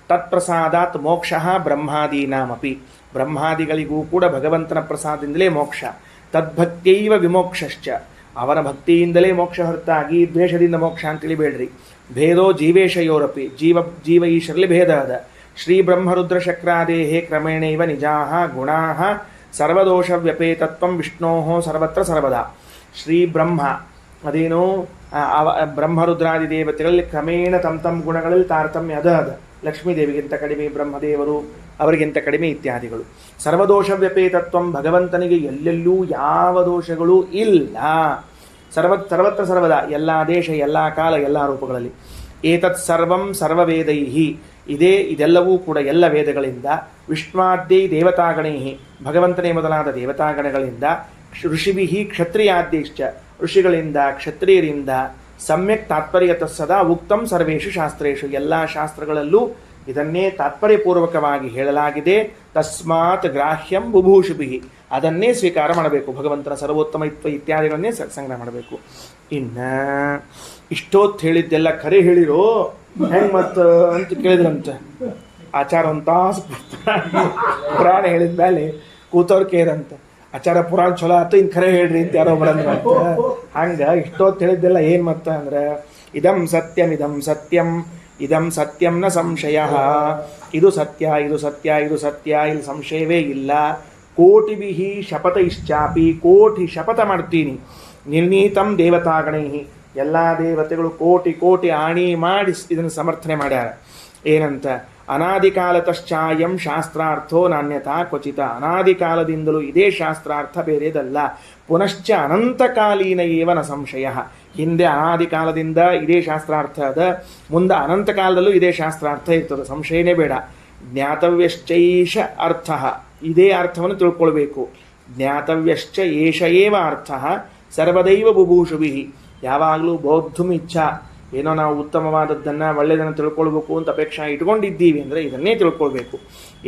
ತತ್ಪ್ರಸಾದಾತ್ ಮೋಕ್ಷ ಬ್ರಹ್ಮಾದೀನಾಮಪಿ, ಬ್ರಹ್ಮಾದಿಗಳಿಗೂ ಕೂಡ ಭಗವಂತನ ಪ್ರಸಾದದಿಂದಲೇ ಮೋಕ್ಷ. ತದ್ಭಕ್ತೈವ ವಿಮೋಕ್ಷಶ್ಚ, ಅವನ ಭಕ್ತಿಯಿಂದಲೇ ಮೋಕ್ಷ ಹೊರತಾಗಿ ದ್ವೇಷದಿಂದ ಮೋಕ್ಷ ಅಂತ ತಿಳಿಬೇಡ್ರಿ. ಭೇದೋ ಜೀವೇಶಯೋರಪಿ, ಜೀವ ಈಶ್ವರಲ್ಲಿ ಭೇದ ಅದ. ಶ್ರೀ ಬ್ರಹ್ಮರುದ್ರ ಶಕ್ರಾದೇಹೇ ಕ್ರಮೇಣೈವ ನಿಜಾಹ ಗುಣಾಹ ಸರ್ವದೋಷ ವ್ಯಪೇತತ್ವಂ ವಿಷ್ಣೋ ಸರ್ವತ್ರ ಸರ್ವದಾ. ಶ್ರೀ ಬ್ರಹ್ಮ ಅದೇನು ಬ್ರಹ್ಮರುದ್ರಾದಿ ದೇವತೆಗಳಲ್ಲಿ ಕ್ರಮೇಣ ತಮ್ಮ ಗುಣಗಳಲ್ಲಿ ತಾರತಮ್ಯ ಅದ. ಲಕ್ಷ್ಮೀದೇವಿಗಿಂತ ಕಡಿಮೆ, ಬ್ರಹ್ಮದೇವರು ಅವರಿಗಿಂತ ಕಡಿಮೆ ಇತ್ಯಾದಿಗಳು. ಸರ್ವದೋಷ ವ್ಯಪೇತತ್ವಂ, ಭಗವಂತನಿಗೆ ಎಲ್ಲೆಲ್ಲೂ ಯಾವ ದೋಷಗಳೂ ಇಲ್ಲ. ಸರ್ವತ್ರ ಸರ್ವದಾ, ಎಲ್ಲ ದೇಶ, ಎಲ್ಲ ಕಾಲ, ಎಲ್ಲ ರೂಪಗಳಲ್ಲಿ. ಏತತ್ ಸರ್ವಂ ಸರ್ವವೇದೈಹಿ, ಇದೆಲ್ಲವೂ ಕೂಡ ಎಲ್ಲ ವೇದಗಳಿಂದ. ವಿಷ್ಣಾದ್ಯೈ ದೇವತಾಗಣೈ, ಭಗವಂತನೇ ಮೊದಲಾದ ದೇವತಾಗಣಗಳಿಂದ. ಋಷಿಭಿಃ ಕ್ಷತ್ರಿಯಾದ್ಯೈಶ್ಚ, ಋಷಿಗಳಿಂದ ಕ್ಷತ್ರಿಯರಿಂದ. ಸಮ್ಯಕ್ ತಾತ್ಪರ್ಯತಃ ಸದಾ ಉಕ್ತಂ ಸರ್ವೇಷು ಶಾಸ್ತ್ರೇಷು, ಎಲ್ಲ ಶಾಸ್ತ್ರಗಳಲ್ಲೂ ಇದನ್ನೇ ತಾತ್ಪರ್ಯಪೂರ್ವಕವಾಗಿ ಹೇಳಲಾಗಿದೆ. ತಸ್ಮಾತ್ ಗ್ರಾಹ್ಯಂ ಬುಭೂಷುಭಿಃ, ಅದನ್ನೇ ಸ್ವೀಕಾರ ಮಾಡಬೇಕು. ಭಗವಂತನ ಸರ್ವೋತ್ತಮತ್ವ ಇತ್ಯಾದಿಗಳನ್ನೇ ಸಂಗ್ರಹ ಮಾಡಬೇಕು. ಇನ್ನು ಇಷ್ಟೊತ್ತು ಹೇಳಿದ್ದೆಲ್ಲ ಖರೆ ಹೇಳಿರೋ ಹೆಂಗೆ ಮತ್ತು ಅಂತ ಕೇಳಿದ್ರಂತೆ ಆಚಾರ. ಒಂದು ತಾಸು ಪುರಾಣ ಹೇಳಿದ ಮೇಲೆ ಕೂತವ್ರು ಕೇರಂತೆ, ಆಚಾರ ಪುರಾಣ ಚಲೋ ಆಯ್ತು, ಇನ್ನು ಖರೆ ಹೇಳ್ರಿ ಅಂತ ಯಾರೋ ಬರಂದ್ರೆ ಹಂಗೆ ಇಷ್ಟೊತ್ತು ಹೇಳಿದ್ದೆಲ್ಲ ಏನು ಮತ್ತ ಅಂದ್ರೆ ಇದಂ ಸತ್ಯಂ ನ ಸಂಶಯ, ಇದು ಸತ್ಯ, ಇದು ಸತ್ಯ, ಇದು ಸತ್ಯ, ಇಲ್ಲಿ ಸಂಶಯವೇ ಇಲ್ಲ. ಕೋಟಿಭಿ ಶಪಥ ಇಶ್ಚಾಪಿ, ಕೋಟಿ ಶಪಥ ಮಾಡ್ತೀನಿ. ನಿರ್ಣೀತಂ ದೇವತಾಗಣೈ, ಎಲ್ಲ ದೇವತೆಗಳು ಕೋಟಿ ಕೋಟಿ ಆಣಿ ಮಾಡಿ ಇದನ್ನು ಸಮರ್ಥನೆ ಮಾಡ್ಯಾರ. ಏನಂತ? ಅನಾದಿಕಾಲತಶ್ಚಾಯಂ ಶಾಸ್ತ್ರಾರ್ಥೋ ನಾಣ್ಯತಾ ಕ್ವಚಿತ, ಅನಾದಿ ಕಾಲದಿಂದಲೂ ಇದೇ ಶಾಸ್ತ್ರಾರ್ಥ, ಬೇರೆದಲ್ಲ. ಪುನಶ್ಚ ಅನಂತಕಾಲೀನ ಏವನ ಸಂಶಯ, ಹಿಂದೆ ಅನಾದಿ ಕಾಲದಿಂದ ಇದೇ ಶಾಸ್ತ್ರಾರ್ಥ ಅದ, ಮುಂದೆ ಅನಂತ ಕಾಲದಲ್ಲೂ ಇದೇ ಶಾಸ್ತ್ರಾರ್ಥ ಇರ್ತದೆ, ಸಂಶಯನೇ ಬೇಡ. ಜ್ಞಾತವ್ಯಶ್ಚೈಷ ಅರ್ಥ, ಇದೇ ಅರ್ಥವನ್ನು ತಿಳ್ಕೊಳ್ಬೇಕು. ಜ್ಞಾತವ್ಯಶ್ಚ ಏಷ ಏವ ಅರ್ಥ ಸರ್ವದೈವ ಬುಭೂಷುಭಿ, ಯಾವಾಗಲೂ ಬೌದ್ಧಂ ಇಚ್ಛಾ, ಏನೋ ನಾವು ಉತ್ತಮವಾದದ್ದನ್ನು ಒಳ್ಳೆಯದನ್ನು ತಿಳ್ಕೊಳ್ಬೇಕು ಅಂತ ಅಪೇಕ್ಷೆ ಇಟ್ಕೊಂಡಿದ್ದೀವಿ ಅಂದರೆ ಇದನ್ನೇ ತಿಳ್ಕೊಳ್ಬೇಕು.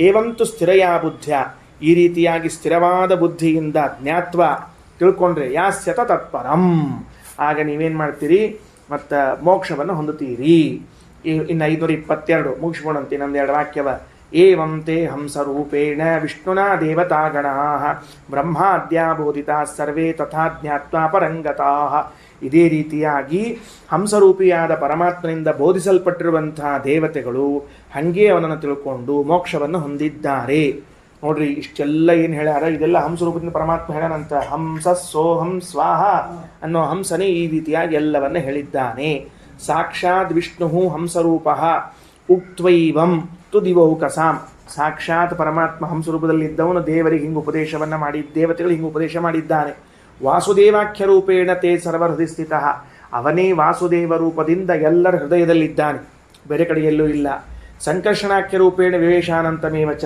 ಏವಂತು ಸ್ಥಿರಯಾ ಬುದ್ಧಿಯ, ಈ ರೀತಿಯಾಗಿ ಸ್ಥಿರವಾದ ಬುದ್ಧಿಯಿಂದ ಜ್ಞಾತ್ವ ತಿಳ್ಕೊಂಡ್ರೆ ಯಾಸ್ಯತ ತತ್ಪರಂ, ಆಗ ನೀವೇನು ಮಾಡ್ತೀರಿ? ಮತ್ತು ಮೋಕ್ಷವನ್ನು ಹೊಂದುತ್ತೀರಿ. ಇನ್ನು 522 ಮುಗಿಸ್ಕೊಂಡಂತೆ ನಂದೆರಡು ವಾಕ್ಯವ. ಏವಂತೆ ಹಂಸರೂಪೇಣ ವಿಷ್ಣುನಾ ದೇವತಾಗಣಾ ಬ್ರಹ್ಮಾದ್ಯಾ ಬೋಧಿತಾ ಸರ್ವೇ ತಥಾ ಜ್ಞಾತ್ವಾ ಪರಂಗತಾ, ಇದೇ ರೀತಿಯಾಗಿ ಹಂಸರೂಪಿಯಾದ ಪರಮಾತ್ಮನಿಂದ ಬೋಧಿಸಲ್ಪಟ್ಟಿರುವಂತಹ ದೇವತೆಗಳು ಹಾಗೆ ಅವನನ್ನು ತಿಳ್ಕೊಂಡು ಮೋಕ್ಷವನ್ನು ಹೊಂದಿದ್ದಾರೆ. ನೋಡ್ರಿ, ಇಷ್ಟೆಲ್ಲ ಏನು ಹೇಳ್ಯಾರ, ಇದೆಲ್ಲ ಹಂಸರೂಪದಿಂದ ಪರಮಾತ್ಮ ಹೇಳ್ಯಾನಂತ. ಹಂಸ ಸೋಹಂ ಸ್ವಾಹ ಅನ್ನೋ ಹಂಸನೇ ಈ ರೀತಿಯಾಗಿ ಎಲ್ಲವನ್ನ ಹೇಳಿದ್ದಾನೆ. ಸಾಕ್ಷಾತ್ ವಿಷ್ಣು ಹಂಸರೂಪ ಉಕ್ತ್ವೈವಂ ತು ದಿವೌಕಸಾಂ, ಸಾಕ್ಷಾತ್ ಪರಮಾತ್ಮ ಹಂಸರೂಪದಲ್ಲಿದ್ದವನು ದೇವರಿಗೆ ಹಿಂಗೆ ಉಪದೇಶವನ್ನು ಮಾಡಿ, ದೇವತೆಗಳು ಹಿಂಗೆ ಉಪದೇಶ ಮಾಡಿದ್ದಾನೆ. ವಾಸುದೇವಾಖ್ಯ ರೂಪೇಣ ತೇ ಸರ್ವ ಹೃದಯ ಸ್ಥಿತ, ಅವನೇ ವಾಸುದೇವ ರೂಪದಿಂದ ಎಲ್ಲರ ಹೃದಯದಲ್ಲಿದ್ದಾನೆ, ಬೇರೆ ಕಡೆಯಲ್ಲೂ ಇಲ್ಲ. ಸಂಕರ್ಷಣಾಖ್ಯ ರೂಪೇಣ ವಿವೇಶಾನಂತಮೇವಚ,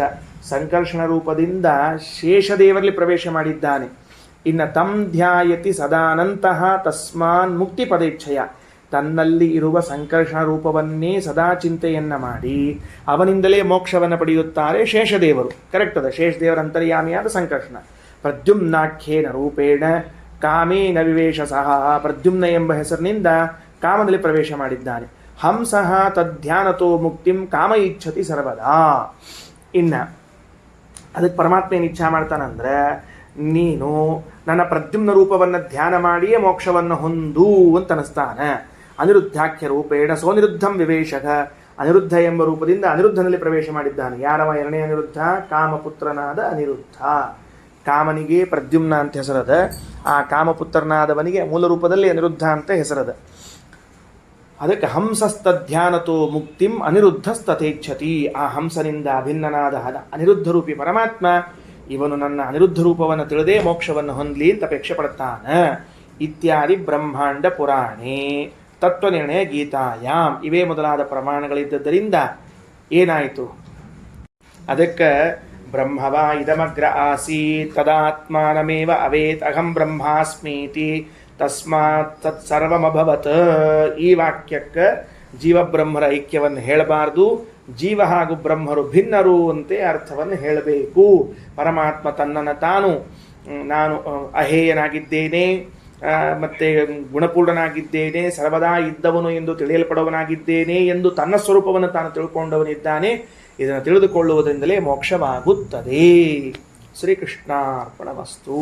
ಸಂಕರ್ಷಣ ರೂಪದಿಂದ ಶೇಷದೇವರಲ್ಲಿ ಪ್ರವೇಶ ಮಾಡಿದ್ದಾನೆ. ಇನ್ನು ತಂ ಧ್ಯಾಯತಿ ಸದಾನಂತಹ ತಸ್ಮಾನ್ ಮುಕ್ತಿ ಪದೇಚ್ಛಯ, ತನ್ನಲ್ಲಿ ಇರುವ ಸಂಕರ್ಷಣ ರೂಪವನ್ನೇ ಸದಾ ಚಿಂತೆಯನ್ನು ಮಾಡಿ ಅವನಿಂದಲೇ ಮೋಕ್ಷವನ್ನು ಪಡೆಯುತ್ತಾರೆ ಶೇಷದೇವರು. ಕರೆಕ್ಟ್ ಅದ, ಶೇಷದೇವರ ಅಂತರ್ಯಾಮಿಯಾದ ಸಂಕರ್ಷಣ. ಪ್ರದ್ಯುಮ್ನಾಖ್ಯೇನ ರೂಪೇಣ ಕಾಮೇನ ವಿವೇಶ ಸಹ, ಪ್ರದ್ಯುಮ್ನ ಎಂಬ ಹೆಸರಿನಿಂದ ಕಾಮದಲ್ಲಿ ಪ್ರವೇಶ ಮಾಡಿದ್ದಾನೆ. ಹಂಸಃ ತದ್ಧ್ಯಾನತೋ ಮುಕ್ತಿಂ ಕಾಮ ಇಚ್ಛತಿ ಸರ್ವದಾ. ಇನ್ನು ಅದಕ್ಕೆ ಪರಮಾತ್ಮ ಏನು ಇಚ್ಛಾ ಮಾಡ್ತಾನಂದ್ರೆ, ನೀನು ನನ್ನ ಪ್ರದ್ಯುಮ್ನ ರೂಪವನ್ನು ಧ್ಯಾನ ಮಾಡಿಯೇ ಮೋಕ್ಷವನ್ನು ಹೊಂದು ಅಂತ ಅನಿಸ್ತಾನೆ. ಅನಿರುದ್ಧಾಖ್ಯ ರೂಪೇಣ ಸೋನಿರುದ್ಧಂ ವಿವೇಶಕ, ಅನಿರುದ್ಧ ಎಂಬ ರೂಪದಿಂದ ಅನಿರುದ್ಧನಲ್ಲಿ ಪ್ರವೇಶ ಮಾಡಿದ್ದಾನೆ. ಯಾರವ ಎರಡನೇ ಅನಿರುದ್ಧ? ಕಾಮಪುತ್ರನಾದ ಅನಿರುದ್ಧ. ಕಾಮನಿಗೆ ಪ್ರದ್ಯುಮ್ನ ಅಂತ ಹೆಸರದ, ಆ ಕಾಮಪುತ್ರನಾದವನಿಗೆ ಮೂಲ ರೂಪದಲ್ಲಿ ಅನಿರುದ್ಧ ಅಂತ ಹೆಸರದ. ಅದಕ್ಕೆ ಹಂಸಸ್ತಧ್ಯಾನತೋ ಮುಕ್ತಿಂ ಅನಿರುದ್ಧಸ್ತಥೇಚ್ಛತಿ, ಆ ಹಂಸನಿಂದ ಅಭಿನ್ನನಾದ ಅನಿರುದ್ಧ ರೂಪಿ ಪರಮಾತ್ಮ ಇವನು ನನ್ನ ಅನಿರುದ್ಧ ರೂಪವನ್ನು ತಿಳಿದೇ ಮೋಕ್ಷವನ್ನು ಹೊಂದಲಿ ಅಂತ ಅಪೇಕ್ಷೆ ಪಡ್ತಾನೆ. ಇತ್ಯಾದಿ ಬ್ರಹ್ಮಾಂಡ ಪುರಾಣೇ ತತ್ವನಿರ್ಣಯ ಗೀತಾಯಾಮ್, ಇವೇ ಮೊದಲಾದ ಪ್ರಮಾಣಗಳಿದ್ದರಿಂದ ಏನಾಯಿತು? ಅದಕ್ಕೆ ಬ್ರಹ್ಮವ ಇದಮಗ್ರ ಆಸೀತ್ ತದಾತ್ಮಾನಮೇವ ಅವೇತ್ ಅಹಂ ಬ್ರಹ್ಮಾಸ್ಮೀತಿ ತಸ್ಮಾತ್ ತತ್ಸರ್ವಮಭವತ್, ಈ ವಾಕ್ಯಕ್ಕೆ ಜೀವಬ್ರಹ್ಮರ ಐಕ್ಯವನ್ನು ಹೇಳಬಾರ್ದು, ಜೀವ ಹಾಗೂ ಬ್ರಹ್ಮರು ಭಿನ್ನರು ಅಂತೆ ಅರ್ಥವನ್ನು ಹೇಳಬೇಕು. ಪರಮಾತ್ಮ ತನ್ನನ್ನು ತಾನು ನಾನು ಅಹೇಯನಾಗಿದ್ದೇನೆ, ಮತ್ತು ಗುಣಪೂರ್ಣನಾಗಿದ್ದೇನೆ, ಸರ್ವದಾ ಇದ್ದವನು ಎಂದು ತಿಳಿಯಲ್ಪಡುವನಾಗಿದ್ದೇನೆ ಎಂದು ತನ್ನ ಸ್ವರೂಪವನ್ನು ತಾನು ತಿಳ್ಕೊಂಡವನಿದ್ದಾನೆ. ಇದನ್ನು ತಿಳಿದುಕೊಳ್ಳುವುದರಿಂದಲೇ ಮೋಕ್ಷವಾಗುತ್ತದೆ. ಶ್ರೀಕೃಷ್ಣಾರ್ಪಣಮಸ್ತು.